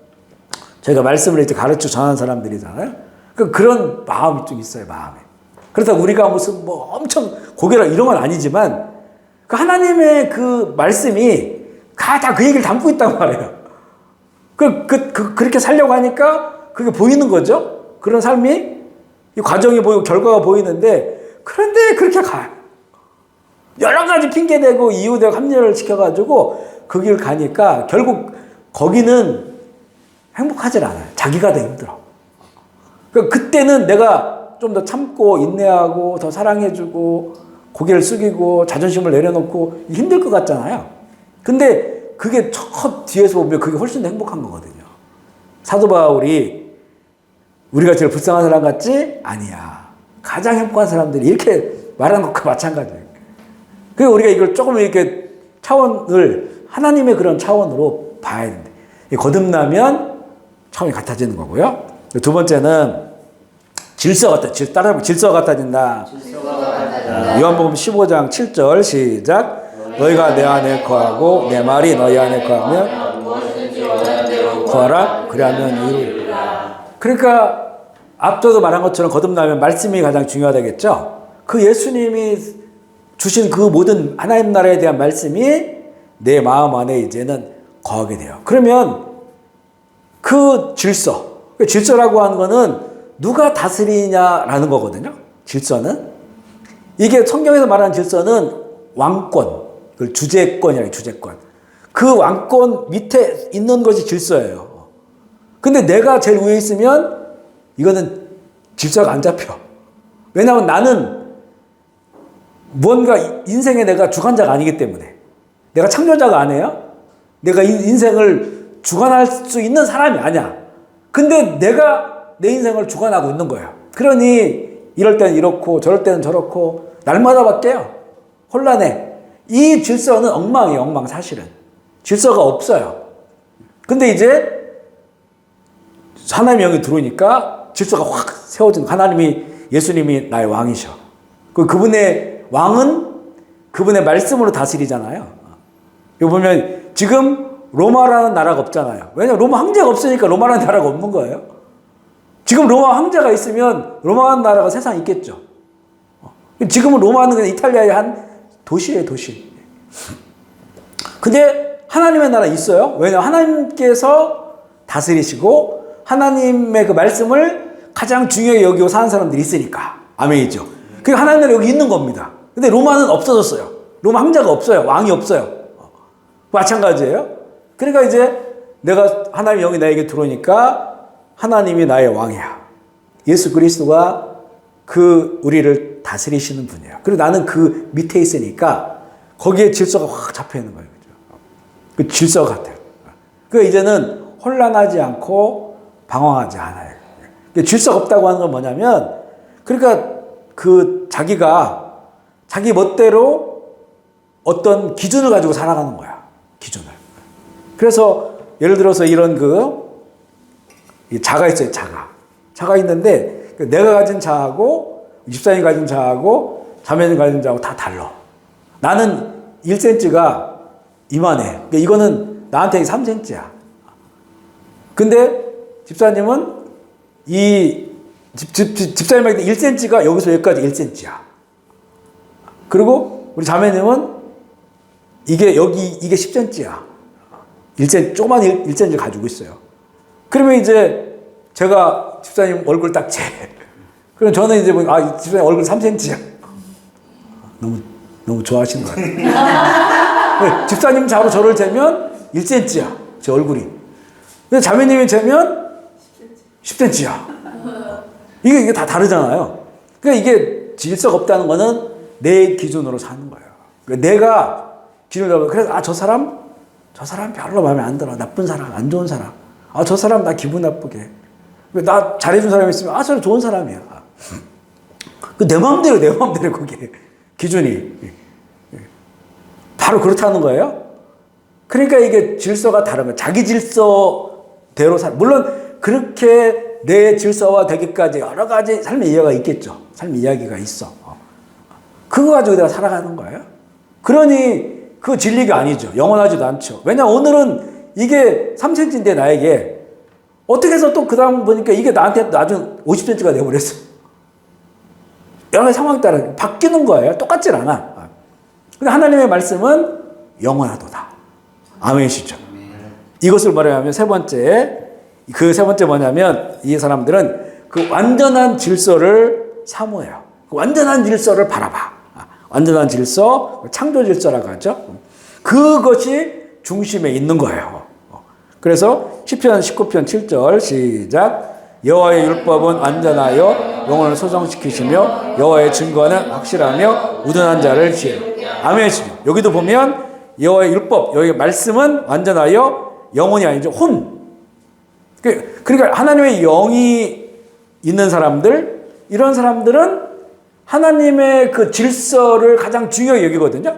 저희가 말씀을 이제 가르쳐 전하는 사람들이잖아요. 그러니까 그런 마음이 좀 있어요. 마음에. 그렇다고 우리가 무슨 뭐 엄청 고개라 이런 건 아니지만 그 하나님의 그 말씀이 다 그 얘기를 담고 있단 말이에요. 그렇게 살려고 하니까 그게 보이는 거죠. 그런 삶이 이 과정이 보이고 결과가 보이는데 그런데 그렇게 가요. 여러 가지 핑계대고 이유대고 합리화를 시켜가지고 그 길 가니까 결국 거기는 행복하질 않아요. 자기가 더 힘들어. 그때는 내가 좀 더 참고 인내하고 더 사랑해주고 고개를 숙이고 자존심을 내려놓고 힘들 것 같잖아요. 근데 그게 첫 뒤에서 보면 그게 훨씬 더 행복한 거거든요. 사도 바울이 우리가 제일 불쌍한 사람 같지? 아니야. 가장 행복한 사람들이 이렇게 말하는 것과 마찬가지예요. 그래서 우리가 이걸 조금 이렇게 차원을 하나님의 그런 차원으로 봐야 된다. 거듭나면 차원이 같아지는 거고요. 두 번째는 질서가 같아진다. 요한복음 15장 7절 시작. 너희가 내 안에 거하고 내 말이 너희 안에 거하면 거하라. 그리하면 이루리라. 그러니까 앞서도 말한 것처럼 거듭나면 말씀이 가장 중요하다겠죠. 그 예수님이 주신 그 모든 하나님 나라에 대한 말씀이 내 마음 안에 이제는 거하게 돼요. 그러면 그 질서라고 하는 거는 누가 다스리냐라는 거거든요. 질서는. 이게 성경에서 말하는 질서는 왕권, 주재권이라고 주재권. 그 왕권 밑에 있는 것이 질서예요. 근데 내가 제일 위에 있으면 이거는 질서가 안 잡혀. 왜냐하면 나는 뭔가 인생에 내가 주관자가 아니기 때문에. 내가 창조자가 아니에요. 내가 인생을 주관할 수 있는 사람이 아니야. 근데 내가 내 인생을 주관하고 있는 거예요. 그러니 이럴 때는 이렇고 저럴 때는 저렇고 날마다 바뀌어요. 혼란해. 이 질서는 엉망이에요. 엉망 사실은. 질서가 없어요. 근데 이제 하나님의 영이 들어오니까 질서가 확 세워지는, 하나님이 예수님이 나의 왕이셔. 그분의 왕은 그분의 말씀으로 다스리잖아요. 여기 보면 지금 로마라는 나라가 없잖아요. 왜냐하면 로마 황제가 없으니까 로마라는 나라가 없는 거예요. 지금 로마 황제가 있으면 로마라는 나라가 세상에 있겠죠. 지금은 로마는 그냥 이탈리아의 한 도시예요, 도시. 근데 하나님의 나라 있어요. 왜냐하면 하나님께서 다스리시고 하나님의 그 말씀을 가장 중요하게 여기고 사는 사람들이 있으니까. 아멘이죠. 그 하나님 나라 여기 있는 겁니다. 근데 로마는 없어졌어요. 로마 황제가 없어요. 왕이 없어요. 마찬가지예요. 그러니까 이제 내가 하나님의 영이 나에게 들어오니까 하나님이 나의 왕이야. 예수 그리스도가 그 우리를 다스리시는 분이에요. 그리고 나는 그 밑에 있으니까 거기에 질서가 확 잡혀 있는 거예요. 그 질서 같아요. 그 이제는 혼란하지 않고 방황하지 않아요. 질서가 없다고 하는 건 뭐냐면, 그러니까 그 자기가 자기 멋대로 어떤 기준을 가지고 살아가는 거야. 기준을. 그래서 예를 들어서 이런 자가 있어요. 자가 있는데 내가 가진 자하고 집사님이 가진 자하고 자매님 가진 자하고 다 달라. 나는 1cm가 이만해. 그러니까 이거는 나한테 3cm야. 근데 집사님은 집사님에게 1cm가 여기서 여기까지 1cm야. 그리고 우리 자매님은 이게 10cm야. 1cm, 조그만 1cm를 가지고 있어요. 그러면 이제 제가 집사님 얼굴 딱 재. 그럼 저는 이제 집사님 얼굴 3cm야. 너무 좋아하시는 것 같아요. 집사님 자로 저를 재면 1cm야. 제 얼굴이. 근데 자매님이 재면 10cm야. 이게 다 다르잖아요. 그러니까 이게 질서가 없다는 거는 내 기준으로 사는 거예요. 그러니까 내가 기준을 잡아. 그래서 저 사람 별로 마음에 안 들어. 나쁜 사람, 안 좋은 사람. 저 사람 나 기분 나쁘게. 나 잘해준 사람이 있으면 저 사람 좋은 사람이야. 내 마음대로 그게 기준이 바로 그렇다는 거예요. 그러니까 이게 질서가 다른 거예요. 자기 질서대로 물론 그렇게 내 질서화 되기까지 여러 가지 삶의 이야기가 있겠죠. 삶의 이야기가 있어. 그거 가지고 내가 살아가는 거예요. 그러니 그 진리가 아니죠. 영원하지도 않죠. 왜냐하면 오늘은 이게 3cm인데 나에게 어떻게 해서 또 그 다음 보니까 이게 나한테 나중에 50cm가 되어버렸어. 여러 가지 상황에 따라 바뀌는 거예요. 똑같질 않아. 근데 하나님의 말씀은 영원하도다. 아멘이시죠. 이것을 말하면 세 번째 뭐냐면 이 사람들은 그 완전한 질서를 사모해요. 그 완전한 질서를 바라봐. 완전한 질서, 창조 질서라고 하죠. 그것이 중심에 있는 거예요. 그래서 시편 19편 7절 시작. 여호와의 율법은 완전하여 영혼을 소성시키시며 여호와의 증거는 확실하며 우둔한 자를 지혜로. 아멘이시죠. 여기도 보면 여호와의 율법, 여기 말씀은 완전하여 영혼이 아니죠. 혼. 그러니까 하나님의 영이 있는 사람들, 이런 사람들은 하나님의 그 질서를 가장 중요하게 여기거든요.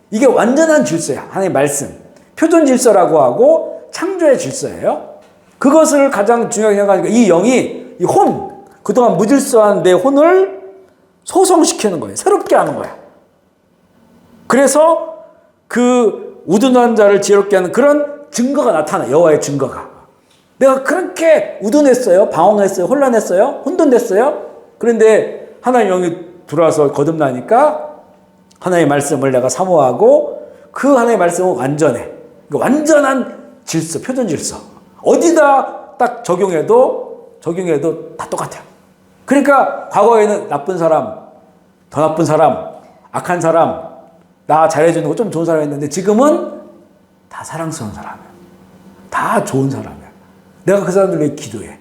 이게 완전한 질서야. 하나님의 말씀. 표준 질서라고 하고 창조의 질서예요. 그것을 가장 중요하게 생각하니까 이 영이 그동안 무질서한 내 혼을 소성시키는 거예요. 새롭게 하는 거야. 그래서 그 우둔한 자를 지혜롭게 하는 그런 증거가 나타나. 여호와의 증거가. 내가 그렇게 우둔했어요. 방황했어요. 혼란했어요. 혼돈됐어요. 그런데 하나님 영이 들어와서 거듭나니까 하나님의 말씀을 내가 사모하고 그 하나님의 말씀은 완전해. 완전한 질서, 표준 질서. 어디다 딱 적용해도 다 똑같아요. 그러니까 과거에는 나쁜 사람, 더 나쁜 사람, 악한 사람, 나 잘해주는 거 좀 좋은 사람이었는데 지금은 다 사랑스러운 사람이야. 다 좋은 사람이야. 내가 그 사람들 위해 기도해.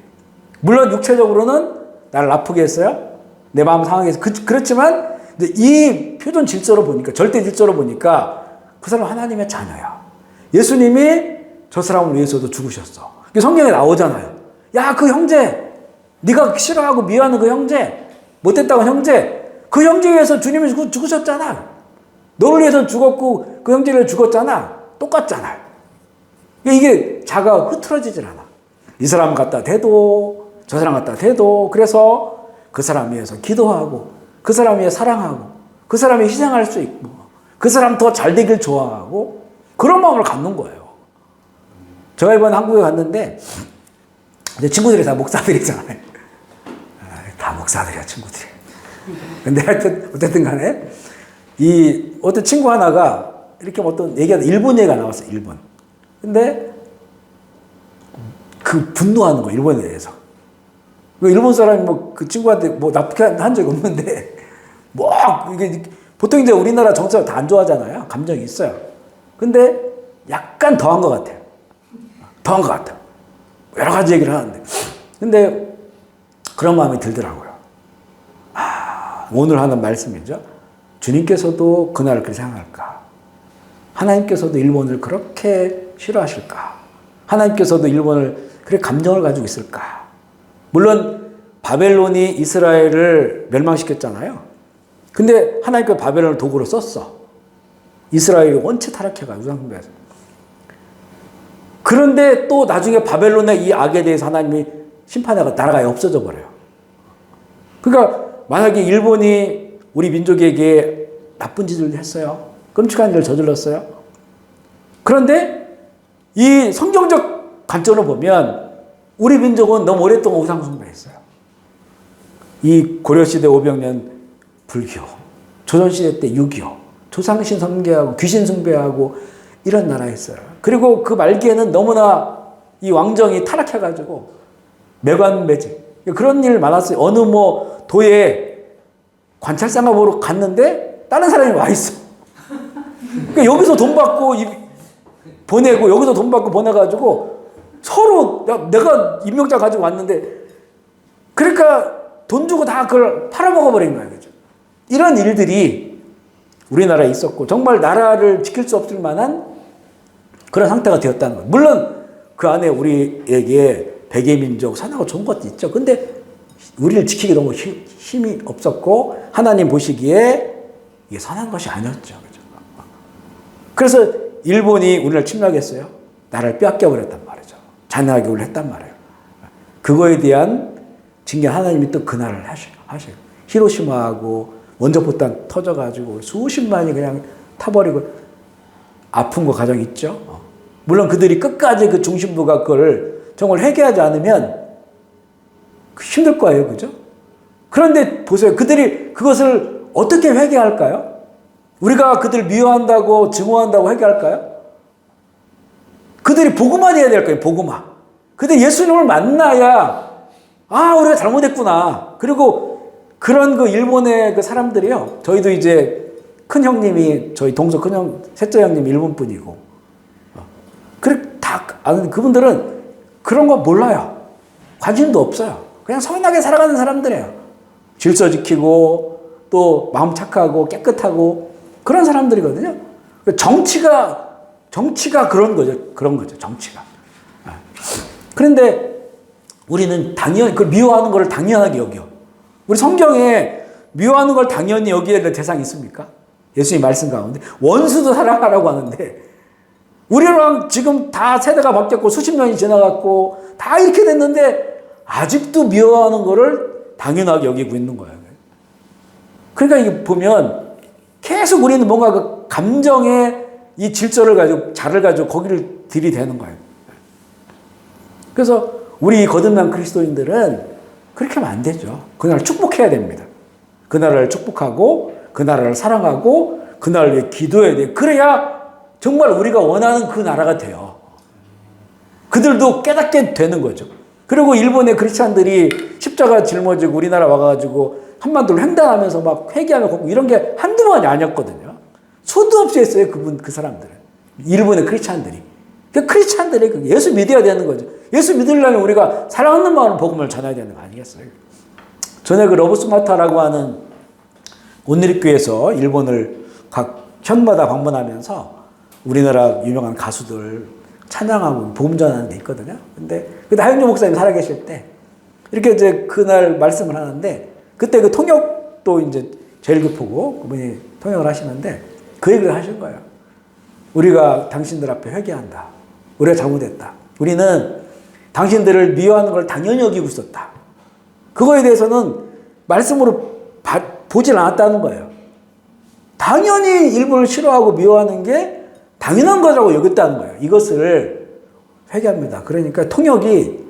물론 육체적으로는 나를 아프게 했어요. 내 마음 상하게 했어요. 그렇지만 이 표준 질서로 보니까, 절대 질서로 보니까 그 사람 하나님의 자녀야. 예수님이 저 사람을 위해서도 죽으셨어. 성경에 나오잖아요. 야, 그 형제, 네가 싫어하고 미워하는 그 형제, 못됐다고 형제, 그 형제 위해서 주님이 죽으셨잖아. 너를 위해서 죽었고 그 형제를 죽었잖아. 똑같잖아요. 이게 자가 흐트러지질 않아. 이 사람 갖다 대도 저 사람 갖다 대도. 그래서 그 사람 위해서 기도하고 그 사람 위해 사랑하고 그 사람이 희생할 수 있고 그 사람 더 잘 되길 좋아하고 그런 마음을 갖는 거예요. 제가 이번 한국에 갔는데 내 친구들이 다 목사들이잖아요. 다 목사들이야 친구들이. 근데 하여튼 어쨌든 간에 이 어떤 친구 하나가 이렇게 어떤 얘기하다 일본 얘기가 나왔어. 일본. 근데 그 분노하는 거 일본에 대해서. 일본 사람이 뭐 그 친구한테 뭐 나쁘게 한 적이 없는데 뭐 이게 보통 이제 우리나라 정치가 다 안 좋아하잖아요. 감정이 있어요. 근데 약간 더한 것 같아요. 더한 것 같아요. 여러 가지 얘기를 하는데. 근데 그런 마음이 들더라고요. 오늘 하는 말씀이죠. 주님께서도 그날을 그렇게 생각할까? 하나님께서도 일본을 그렇게 싫어하실까? 하나님께서도 일본을 그렇게 감정을 가지고 있을까? 물론 바벨론이 이스라엘을 멸망시켰잖아요. 근데 하나님께서 바벨론을 도구로 썼어. 이스라엘이 원체 타락해가지고 우상숭배해서. 그런데 또 나중에 바벨론의 이 악에 대해서 하나님이 심판하고 나라가 없어져 버려요. 그러니까 만약에 일본이 우리 민족에게 나쁜 짓을 했어요. 끔찍한 일을 저질렀어요. 그런데 이 성경적 관점으로 보면 우리 민족은 너무 오랫동안 우상숭배했어요. 이 고려시대 500년 불교, 조선시대 때 6.25, 조상신 숭배하고 귀신 숭배하고 이런 나라였어요. 그리고 그 말기에는 너무나 이 왕정이 타락해가지고 매관매직 그런 일 많았어요. 어느 뭐 도에 관찰상가 보러 갔는데 다른 사람이 와 있어. 그러니까 여기서 돈 받고 보내고 여기서 돈 받고 보내가지고 서로 내가 임명장 가지고 왔는데 그러니까 돈 주고 다 그걸 팔아먹어버린 거예요. 그죠? 이런 일들이 우리나라에 있었고 정말 나라를 지킬 수 없을 만한 그런 상태가 되었다는 거예요. 물론 그 안에 우리에게 백의민족 선하고 좋은 것도 있죠. 근데 우리를 지키기 너무 힘이 없었고 하나님 보시기에 이게 선한 것이 아니었죠. 그죠? 그래서 일본이 우리를 침략했어요. 나라를 빼앗겨버렸단 말이죠. 잔인하게 우리를 했단 말이에요. 그거에 대한 징계 하나님이 또 그날을 하셔요. 히로시마하고 원자폭탄 터져가지고 수십만이 그냥 타버리고 아픈 거 가장 있죠. 물론 그들이 끝까지 그 중심부가 그걸 정말 회개하지 않으면 힘들 거예요. 그죠? 그런데 보세요. 그들이 그것을 어떻게 회개할까요? 우리가 그들 미워한다고 증오한다고 회개할까요? 그들이 복음만 해야 될 거예요. 복음만. 근데 예수님을 만나야 우리가 잘못했구나. 그리고 그런 그 일본의 그 사람들이요. 저희도 이제 큰 형님이 저희 동서 큰 형, 셋째 형님 일본 분이고. 그래 다 아는 그분들은 그런 거 몰라요. 관심도 없어요. 그냥 선하게 살아가는 사람들이에요. 질서 지키고 또 마음 착하고 깨끗하고 그런 사람들이거든요. 정치가 그런 거죠. 정치가. 그런데 우리는 당연히 그걸 미워하는 걸 당연하게 여겨. 우리 성경에 미워하는 걸 당연히 여기에 될 대상이 있습니까? 예수님 말씀 가운데 원수도 사랑하라고 하는데 우리랑 지금 다 세대가 바뀌었고 수십 년이 지나갔고 다 이렇게 됐는데 아직도 미워하는 거를 당연하게 여기고 있는 거예요. 그러니까 이게 보면 계속 우리는 뭔가 그 감정의 이 질서를 가지고 자를 가지고 거기를 들이대는 거예요. 그래서 우리 거듭난 그리스도인들은 그렇게 하면 안 되죠. 그날을 축복해야 됩니다. 그 나라를 축복하고 그 나라를 사랑하고 그 나라를 위해 기도해야 돼요. 그래야 정말 우리가 원하는 그 나라가 돼요. 그들도 깨닫게 되는 거죠. 그리고 일본의 크리스찬들이 십자가 짊어지고 우리나라 와가지고 한반도를 횡단하면서 막 회개하며 걷고 이런 게 한두 번이 아니었거든요. 수도 없이 했어요. 그 사람들은. 일본의 크리스찬들이. 그 크리스찬들이 예수 믿어야 되는 거죠. 예수 믿으려면 우리가 사랑하는 마음으로 복음을 전해야 되는 거 아니겠어요? 전에 그 러브스마타라고 하는 온누리교회에서 일본을 각 현마다 방문하면서 우리나라 유명한 가수들 찬양하고 복음 전하는 게 있거든요. 근데 하영조 목사님 살아계실 때 이렇게 이제 그날 말씀을 하는데 그때 그 통역도 이제 제일 교포고 그분이 통역을 하시는데 그 얘기를 하신 거예요. 우리가 당신들 앞에 회개한다. 우리가 잘못했다. 우리는 당신들을 미워하는 걸 당연히 여기고 있었다. 그거에 대해서는 말씀으로 보질 않았다는 거예요. 당연히 일본을 싫어하고 미워하는 게 당연한 거라고 여겼다는 거예요. 이것을 회개합니다. 그러니까 통역을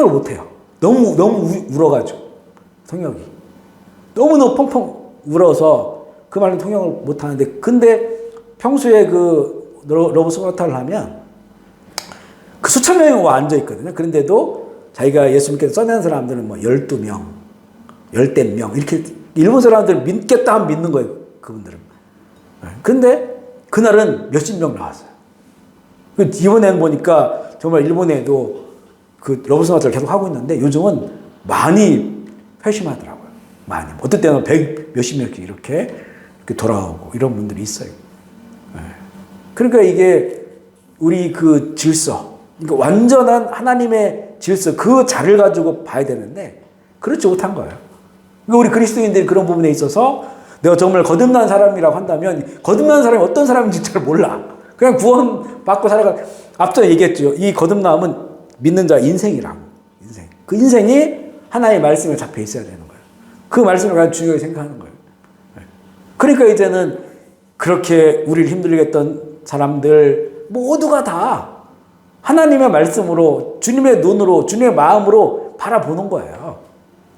못해요. 너무 울어가지고 통역이 너무너무 펑펑 울어서 그 말은 통역을 못하는데, 근데 평소에 그 러브 소나타를 하면 그 수천 명이 와 앉아 있거든요. 그런데도 자기가 예수님께서 써낸 사람들은 뭐 12명, 10명 이렇게 일본 사람들을 믿겠다 하면 믿는 거예요. 그분들은. 근데 그날은 몇십 명 나왔어요. 이번에는 보니까 정말 일본에도 그 러브 소나타를 계속 하고 있는데 요즘은 많이 회심하더라고요. 많이. 어떨 때는 100 몇십 명씩 이렇게 돌아오고 이런 분들이 있어요. 그러니까 이게 우리 그 질서, 그러니까 완전한 하나님의 질서, 그 자를 가지고 봐야 되는데 그렇지 못한 거예요. 그러니까 우리 그리스도인들이 그런 부분에 있어서 내가 정말 거듭난 사람이라고 한다면 거듭난 사람이 어떤 사람인지 잘 몰라. 그냥 구원 받고 살아가. 앞서 얘기했죠. 이 거듭남은 믿는 자 인생이라고. 인생. 그 인생이 하나의 말씀에 잡혀 있어야 되는 거예요. 그 말씀을 가장 중요하게 생각하는 거예요. 그러니까 이제는 그렇게 우리를 힘들게 했던 사람들 모두가 다 하나님의 말씀으로 주님의 눈으로 주님의 마음으로 바라보는 거예요.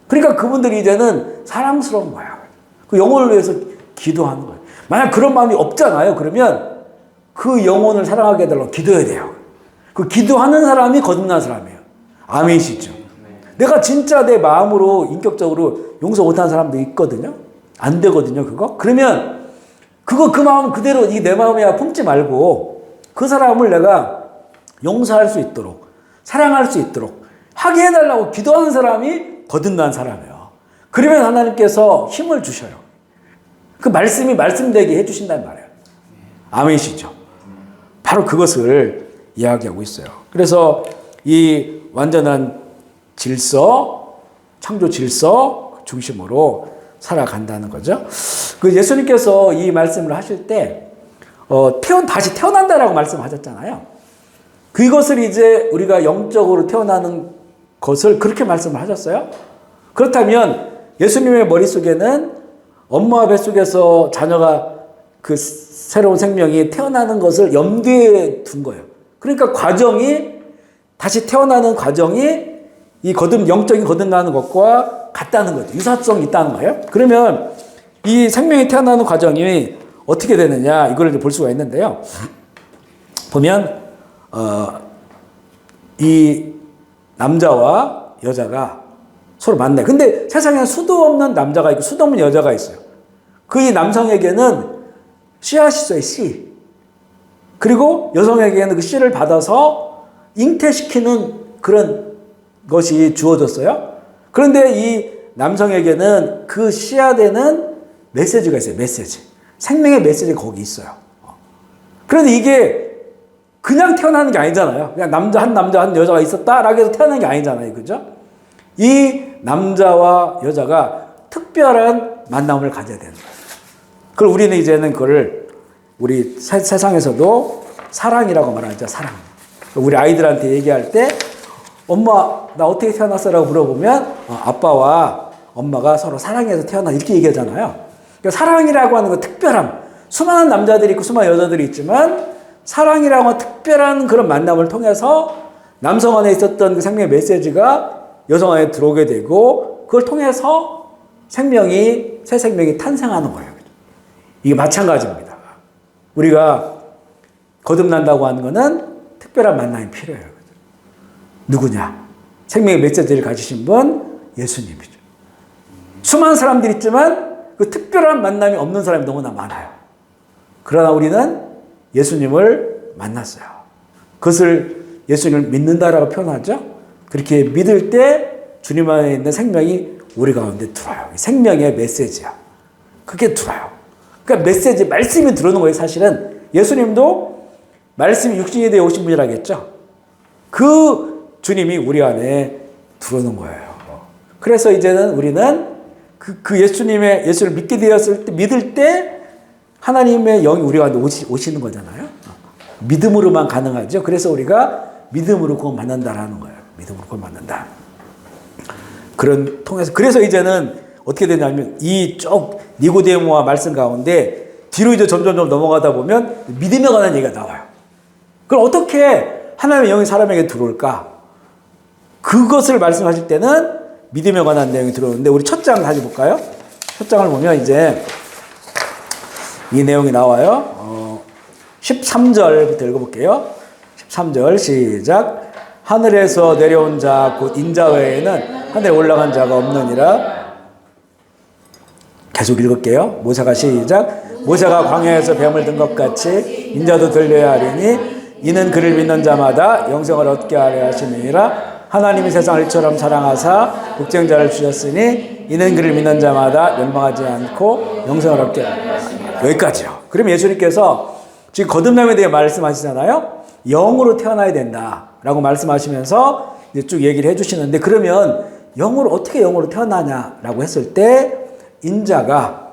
그러니까 그분들이 이제는 사랑스러운 거예요. 그 영혼을 위해서 기도하는 거예요. 만약 그런 마음이 없잖아요. 그러면 그 영혼을 사랑하게 해달라고 기도해야 돼요. 그 기도하는 사람이 거듭난 사람이에요. 아멘이시죠? 내가 진짜 내 마음으로 인격적으로 용서 못하는 사람도 있거든요. 안 되거든요, 그거. 그러면 그 마음 그대로 내 마음이야 품지 말고 그 사람을 내가 용서할 수 있도록 사랑할 수 있도록 하게 해달라고 기도하는 사람이 거듭난 사람이에요. 그러면 하나님께서 힘을 주셔요. 그 말씀이 말씀되게 해주신단 말이에요. 아멘이시죠? 바로 그것을 이야기하고 있어요. 그래서 이 완전한 질서, 창조 질서 중심으로 살아간다는 거죠. 그 예수님께서 이 말씀을 하실 때, 다시 태어난다라고 말씀하셨잖아요. 그것을 이제 우리가 영적으로 태어나는 것을 그렇게 말씀을 하셨어요. 그렇다면 예수님의 머릿속에는 엄마 뱃속에서 자녀가 그 새로운 생명이 태어나는 것을 염두에 둔 거예요. 그러니까 다시 태어나는 과정이 이 영적인 거듭나는 것과 같다는 거죠. 유사성이 있다는 거예요. 그러면 이 생명이 태어나는 과정이 어떻게 되느냐, 이걸 볼 수가 있는데요. 보면, 이 남자와 여자가 서로 만나요. 근데 세상에 수도 없는 남자가 있고 수도 없는 여자가 있어요. 그 이 남성에게는 씨앗이 있어요, 씨. 그리고 여성에게는 그 씨를 받아서 잉태시키는 그런 것이 주어졌어요. 그런데 이 남성에게는 그 씨앗에는 메시지가 있어요, 메시지. 생명의 메시지가 거기 있어요. 그런데 이게 그냥 태어나는 게 아니잖아요. 그냥 한 여자가 있었다라고 해서 태어나는 게 아니잖아요. 그죠? 이 남자와 여자가 특별한 만남을 가져야 되는 거예요. 그걸 우리는 이제는 그걸 우리 세상에서도 사랑이라고 말하죠. 사랑. 우리 아이들한테 얘기할 때 엄마 나 어떻게 태어났어라고 물어보면 아빠와 엄마가 서로 사랑해서 태어나 이렇게 얘기하잖아요. 그러니까 사랑이라고 하는 건 특별함. 수많은 남자들이 있고 수많은 여자들이 있지만 사랑이라고 하는 특별한 그런 만남을 통해서 남성 안에 있었던 그 생명의 메시지가 여성 안에 들어오게 되고 그걸 통해서 새 생명이 탄생하는 거예요. 이게 마찬가지입니다. 우리가 거듭난다고 하는 것은 특별한 만남이 필요해요. 누구냐? 생명의 메시지를 가지신 분 예수님이죠. 수많은 사람들이 있지만 그 특별한 만남이 없는 사람이 너무나 많아요. 그러나 우리는 예수님을 만났어요. 그것을 예수님을 믿는다라고 표현하죠. 그렇게 믿을 때 주님 안에 있는 생명이 우리 가운데 들어와요. 생명의 메시지야. 그게 들어와요. 그러니까 메시지, 말씀이 들어오는 거예요. 사실은 예수님도 말씀이 육신이 되어 오신 분이라고 했죠. 그 주님이 우리 안에 들어오는 거예요. 그래서 이제는 우리는 그 예수를 믿게 되었을 때, 믿을 때 하나님의 영이 우리 가운데 오시는 거잖아요. 믿음으로만 가능하죠. 그래서 우리가 믿음으로 구원받는다라는 거예요. 믿음으로 구원받는다. 그런 통해서 그래서 이제는 어떻게 되냐면 이 쭉 니고데모와 말씀 가운데 뒤로 이제 점점 넘어가다 보면 믿음에 관한 얘기가 나와요. 그럼 어떻게 하나님의 영이 사람에게 들어올까? 그것을 말씀하실 때는 믿음에 관한 내용이 들어오는데 우리 첫 장 다시 볼까요? 첫 장을 보면 이제 이 내용이 나와요. 13절부터 읽어볼게요. 13절 시작. 하늘에서 내려온 자 곧 인자 외에는 하늘에 올라간 자가 없느니라. 계속 읽을게요. 모세가 시작. 모세가 광야에서 뱀을 든 것 같이 인자도 들려야 하리니 이는 그를 믿는 자마다 영생을 얻게 하려 하시느니라. 하나님이 세상을 이처럼 사랑하사 독생자를 주셨으니 이는 그를 믿는 자마다 멸망하지 않고 영생을 얻게 하려. 여기까지요. 그럼 예수님께서 지금 거듭남에 대해 말씀하시잖아요. 영으로 태어나야 된다라고 말씀하시면서 이제 쭉 얘기를 해주시는데 그러면 영으로 어떻게 영으로 태어나냐라고 했을 때 인자가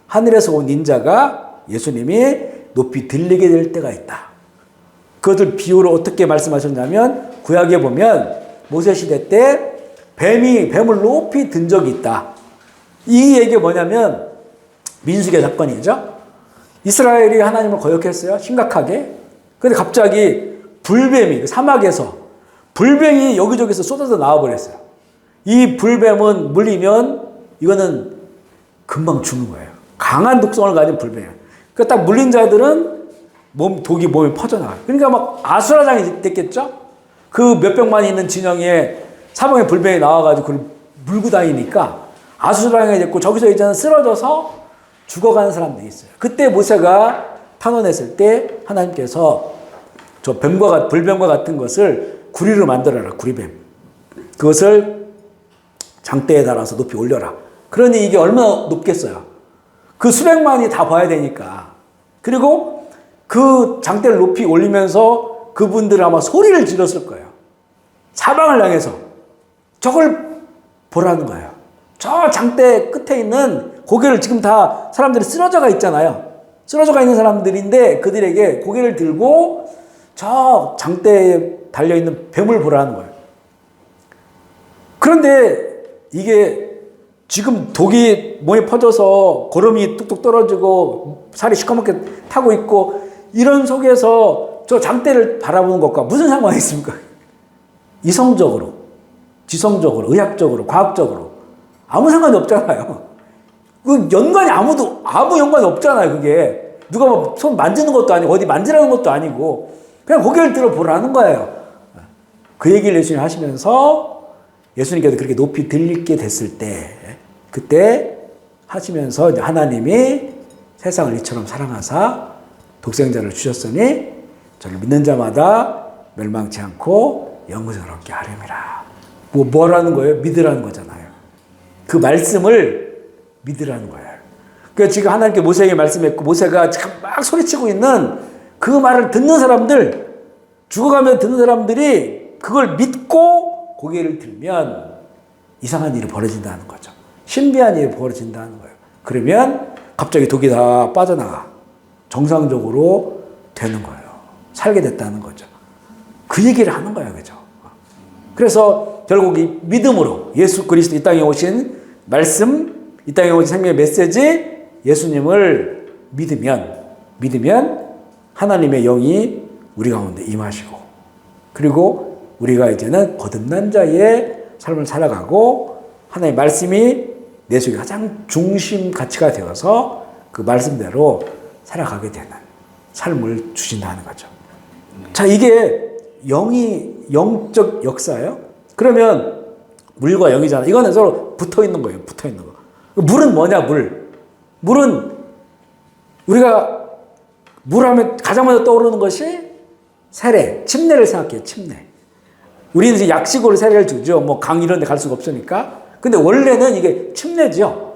하늘에서 온 인자가 예수님이 높이 들리게 될 때가 있다. 그것을 비유로 어떻게 말씀하셨냐면 구약에 보면 모세 시대 때 뱀을 높이 든 적이 있다. 이 얘기가 뭐냐면 민수기 사건이죠. 이스라엘이 하나님을 거역했어요. 심각하게. 근데 갑자기 불뱀이 사막에서 불뱀이 여기저기서 쏟아져 나와버렸어요. 이 불뱀은 물리면 이거는 금방 죽는 거예요. 강한 독성을 가진 불뱀이에요. 그러니까 딱 물린 자들은 독이 몸에 퍼져나가요. 그러니까 막 아수라장이 됐겠죠? 그 몇백만 있는 진영에 사방에 불뱀이 나와가지고 그걸 물고 다니니까 아수라장이 됐고 저기서 이제는 쓰러져서 죽어가는 사람들이 있어요. 그때 모세가 탄원했을 때 하나님께서 저 불뱀과 같은 것을 구리로 만들어라. 구리뱀. 그것을 장대에 달아서 높이 올려라. 그러니 이게 얼마나 높겠어요. 그 수백만이 다 봐야 되니까. 그리고 그 장대를 높이 올리면서 그분들은 아마 소리를 질렀을 거예요. 사방을 향해서. 저걸 보라는 거예요. 저 장대 끝에 있는 고개를 지금 다 사람들이 쓰러져가 있잖아요. 쓰러져가 있는 사람들인데 그들에게 고개를 들고 저 장대에 달려있는 뱀을 보라는 거예요. 그런데 이게 지금 독이 몸에 퍼져서 고름이 뚝뚝 떨어지고 살이 시커멓게 타고 있고 이런 속에서 저 장대를 바라보는 것과 무슨 상관이 있습니까? 이성적으로, 지성적으로, 의학적으로, 과학적으로 아무 상관이 없잖아요. 그 연관이 아무 연관이 없잖아요. 그게 누가 뭐 손 만지는 것도 아니고 어디 만지라는 것도 아니고 그냥 고개를 들어 보라는 거예요. 그 얘기를 예수님 하시면서 예수님께서 그렇게 높이 들리게 됐을 때 그때 하시면서 이제 하나님이 세상을 이처럼 사랑하사 독생자를 주셨으니 저를 믿는 자마다 멸망치 않고 영생을 얻게 하렵니다. 뭐라는 거예요? 믿으라는 거잖아요. 그 말씀을 믿으라는 거예요. 그러니까 지금 하나님께 모세에게 말씀했고 모세가 지금 막 소리치고 있는 그 말을 듣는 사람들, 죽어가면 듣는 사람들이 그걸 믿고 고개를 들면 이상한 일이 벌어진다는 거죠. 신비한 일이 벌어진다는 거예요. 그러면 갑자기 독이 다 빠져나가 정상적으로 되는 거예요. 살게 됐다는 거죠. 그 얘기를 하는 거예요. 그죠? 그래서 결국 이 믿음으로 예수 그리스도 이 땅에 오신 말씀, 이 땅에 오신 생명의 메시지, 예수님을 믿으면 하나님의 영이 우리 가운데 임하시고 그리고 우리가 이제는 거듭난 자의 삶을 살아가고 하나님의 말씀이 내 속에 가장 중심 가치가 되어서 그 말씀대로 살아가게 되는 삶을 주신다는 거죠. 자, 이게 영적 역사예요. 그러면 물과 영이잖아. 이거는 서로 붙어 있는 거예요. 붙어 있는 거. 물은 뭐냐, 물은 우리가 물 하면 가장 먼저 떠오르는 것이 세례, 침례를 생각해요. 침례. 우리는 이제 약식으로 세례를 주죠. 뭐 강 이런 데 갈 수가 없으니까. 근데 원래는 이게 침례죠.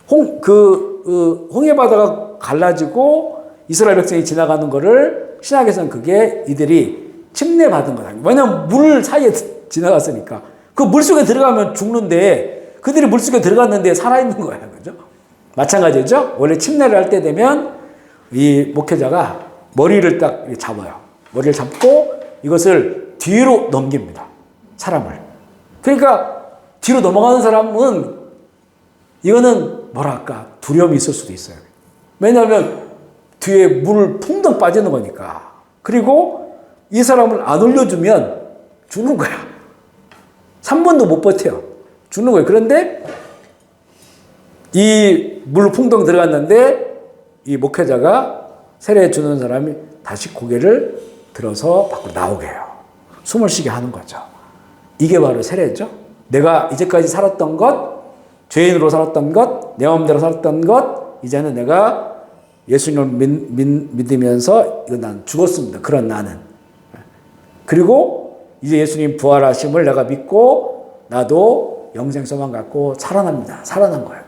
홍해 바다가 갈라지고 이스라엘 백성이 지나가는 거를 신약에서는 그게 이들이 침례 받은 거다. 왜냐면 물 사이에 지나갔으니까. 그 물 속에 들어가면 죽는데 그들이 물 속에 들어갔는데 살아있는 거야. 그죠? 마찬가지죠. 원래 침례를 할 때 되면 이 목회자가 머리를 딱 잡아요. 머리를 잡고 이것을 뒤로 넘깁니다. 사람을. 그러니까 뒤로 넘어가는 사람은 이거는 뭐랄까 두려움이 있을 수도 있어요. 왜냐하면 뒤에 물 풍덩 빠지는 거니까. 그리고 이 사람을 안 올려주면 죽는 거야. 3분도 못 버텨요. 죽는 거예요. 그런데 이 물 풍덩 들어갔는데 이 목회자가 세례 주는 사람이 다시 고개를 들어서 밖으로 나오게 해요. 숨을 쉬게 하는 거죠. 이게 바로 세례죠. 내가 이제까지 살았던 것, 죄인으로 살았던 것, 내 마음대로 살았던 것, 이제는 내가 예수님을 믿으면서 이거 난 죽었습니다. 그런 나는. 그리고 이제 예수님 부활하심을 내가 믿고 나도 영생 소망 갖고 살아납니다. 살아난 거예요.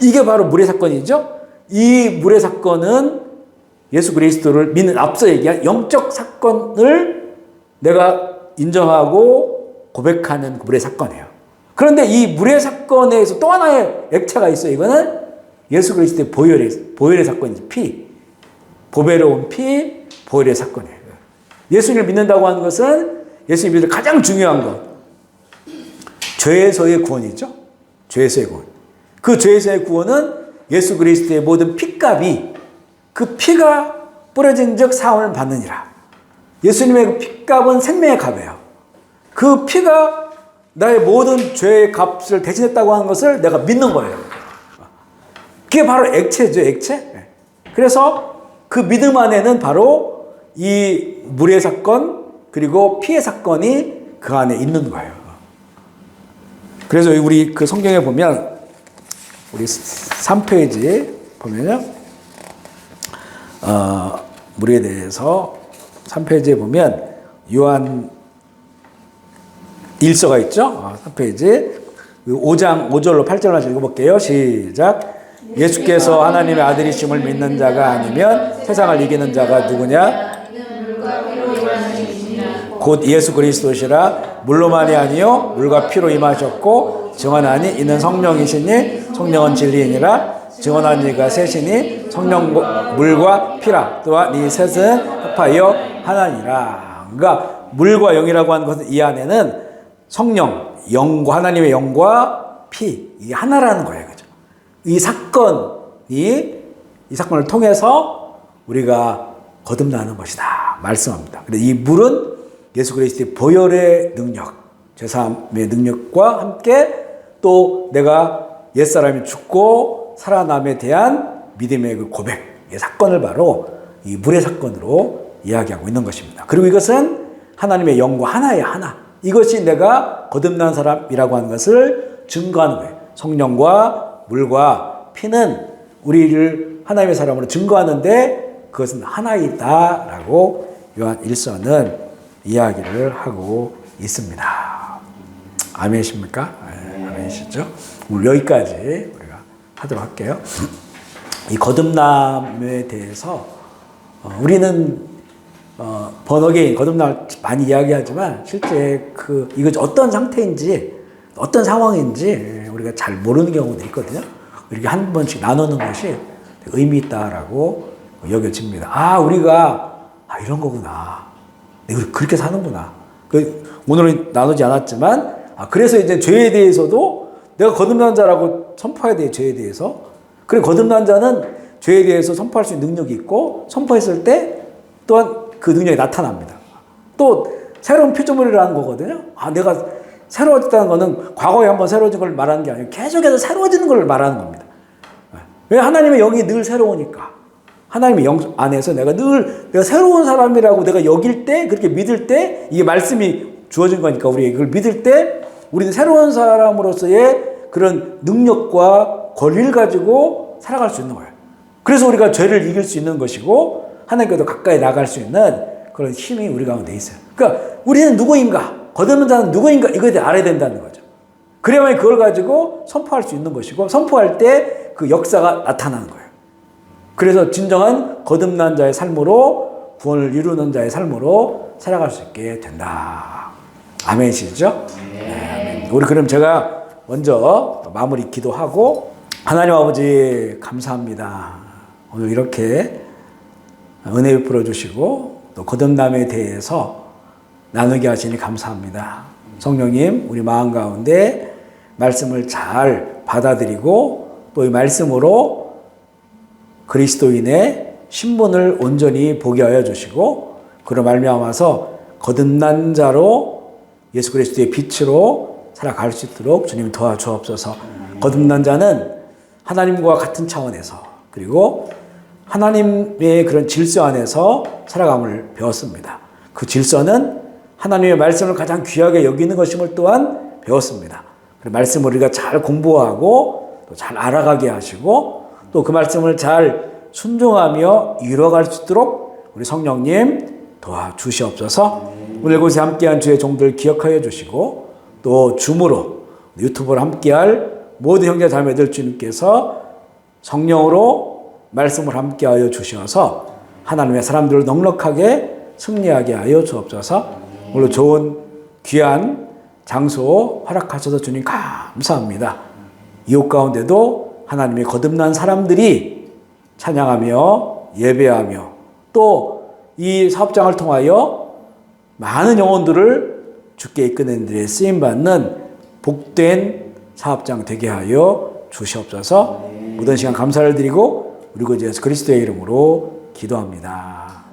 이게 바로 물의 사건이죠. 이 물의 사건은 예수 그리스도를 믿는 앞서 얘기한 영적 사건을 내가 인정하고 고백하는 물의 사건이에요. 그런데 이 물의 사건에서 또 하나의 액체가 있어요. 이거는 예수 그리스도의 보혈의 사건이지. 피. 보배로운 피, 보혈의 사건이에요. 예수님을 믿는다고 하는 것은 예수님 믿을 가장 중요한 것. 죄에서의 구원이죠. 죄에서의 구원. 그 죄에서의 구원은 예수 그리스도의 모든 피값이 그 피가 뿌려진 즉 사함을 받느니라. 예수님의 그 피값은 생명의 값이에요. 그 피가 나의 모든 죄의 값을 대신했다고 하는 것을 내가 믿는 거예요. 그게 바로 액체죠, 액체. 그래서 그 믿음 안에는 바로 이 물의 사건 그리고 피의 사건이 그 안에 있는 거예요. 그래서 우리 그 성경에 보면 우리 3페이지 보면요. 물에 대해서 3페이지에 보면 요한 1서가 있죠. 3페이지 5장 5절로 8절만 읽어볼게요. 시작. 예수께서 하나님의 아들이심을 믿는 자가 아니면 세상을 이기는 자가 누구냐? 곧 예수 그리스도시라. 물로만이 아니요 물과 피로 임하셨고 증언하니 이는 성령이시니 성령은 진리이니라. 증언한 이가 셋이니 성령 물과 피라. 또한 이 셋은 합하여 하나니라. 그러니까 물과 영이라고 하는 것은 이 안에는 성령, 영과 하나님의 영과 피 이게 하나라는 거예요. 그죠? 이 사건을 통해서 우리가 거듭나는 것이다 말씀합니다. 그래서 이 물은 예수 그리스도의 보혈의 능력, 죄사함의 능력과 함께 또 내가 옛사람이 죽고 살아남에 대한 믿음의 그 고백의 사건을 바로 이 물의 사건으로 이야기하고 있는 것입니다. 그리고 이것은 하나님의 영과 하나의 하나. 이것이 내가 거듭난 사람이라고 하는 것을 증거하는 거예요. 성령과 물과 피는 우리를 하나님의 사람으로 증거하는데 그것은 하나이다라고 요한 1서는 이야기를 하고 있습니다. 아멘이십니까? 네, 아멘이시죠? 오늘 여기까지 우리가 하도록 할게요. 이 거듭남에 대해서 우리는 번어게인 거듭남을 많이 이야기하지만 실제 이거 어떤 상태인지 어떤 상황인지 우리가 잘 모르는 경우도 있거든요. 이렇게 한 번씩 나누는 것이 의미 있다라고 여겨집니다. 우리가 이런 거구나. 우리 그렇게 사는구나. 오늘은 나누지 않았지만 그래서 이제 죄에 대해서도 내가 거듭난 자라고 선포해야 돼요. 죄에 대해서. 그래 거듭난 자는 죄에 대해서 선포할 수 있는 능력이 있고 선포했을 때 또한 그 능력이 나타납니다. 또 새로운 피조물이라는 거거든요. 내가 새로워졌다는 거는 과거에 한번 새로워진 걸 말하는 게 아니고 계속해서 새로워지는 걸 말하는 겁니다. 왜? 하나님의 영이 늘 새로우니까. 하나님의 영 안에서 내가 새로운 사람이라고 내가 여길 때, 그렇게 믿을 때, 이게 말씀이 주어진 거니까 우리에게 그걸 믿을 때, 우리는 새로운 사람으로서의 그런 능력과 권리를 가지고 살아갈 수 있는 거예요. 그래서 우리가 죄를 이길 수 있는 것이고, 하나님께도 가까이 나갈 수 있는 그런 힘이 우리 가운데 있어요. 그러니까 우리는 누구인가? 거듭난 자는 누구인가? 이거에 대해 알아야 된다는 거죠. 그래야만 그걸 가지고 선포할 수 있는 것이고, 선포할 때 그 역사가 나타나는 거예요. 그래서 진정한 거듭난 자의 삶으로 구원을 이루는 자의 삶으로 살아갈 수 있게 된다. 아멘이시죠? 네, 아멘. 우리 그럼 제가 먼저 마무리 기도하고 하나님 아버지 감사합니다. 오늘 이렇게 은혜 베풀어 주시고 또 거듭남에 대해서 나누게 하시니 감사합니다. 성령님, 우리 마음 가운데 말씀을 잘 받아들이고 또 이 말씀으로 그리스도인의 신분을 온전히 보게 하여 주시고 그로 말미암아서 거듭난 자로 예수 그리스도의 빛으로 살아갈 수 있도록 주님 도와주옵소서. 거듭난 자는 하나님과 같은 차원에서 그리고 하나님의 그런 질서 안에서 살아감을 배웠습니다. 그 질서는 하나님의 말씀을 가장 귀하게 여기는 것임을 또한 배웠습니다. 그 말씀을 우리가 잘 공부하고 또 잘 알아가게 하시고 또 그 말씀을 잘 순종하며 이뤄갈 수 있도록 우리 성령님 도와주시옵소서. 오늘 곳에 함께한 주의 종들 기억하여 주시고 또 줌으로 유튜브로 함께할 모든 형제 자매들 주님께서 성령으로 말씀을 함께하여 주셔서 하나님의 사람들을 넉넉하게 승리하게 하여 주옵소서. 오늘 좋은 귀한 장소 허락하셔서 주님 감사합니다. 이웃 가운데도 하나님의 거듭난 사람들이 찬양하며 예배하며 또 이 사업장을 통하여 많은 영혼들을 주께 이끄는 일에 쓰임받는 복된 사업장 되게 하여 주시옵소서. 모든 시간 감사를 드리고 우리 구 예수 그리스도의 이름으로 기도합니다.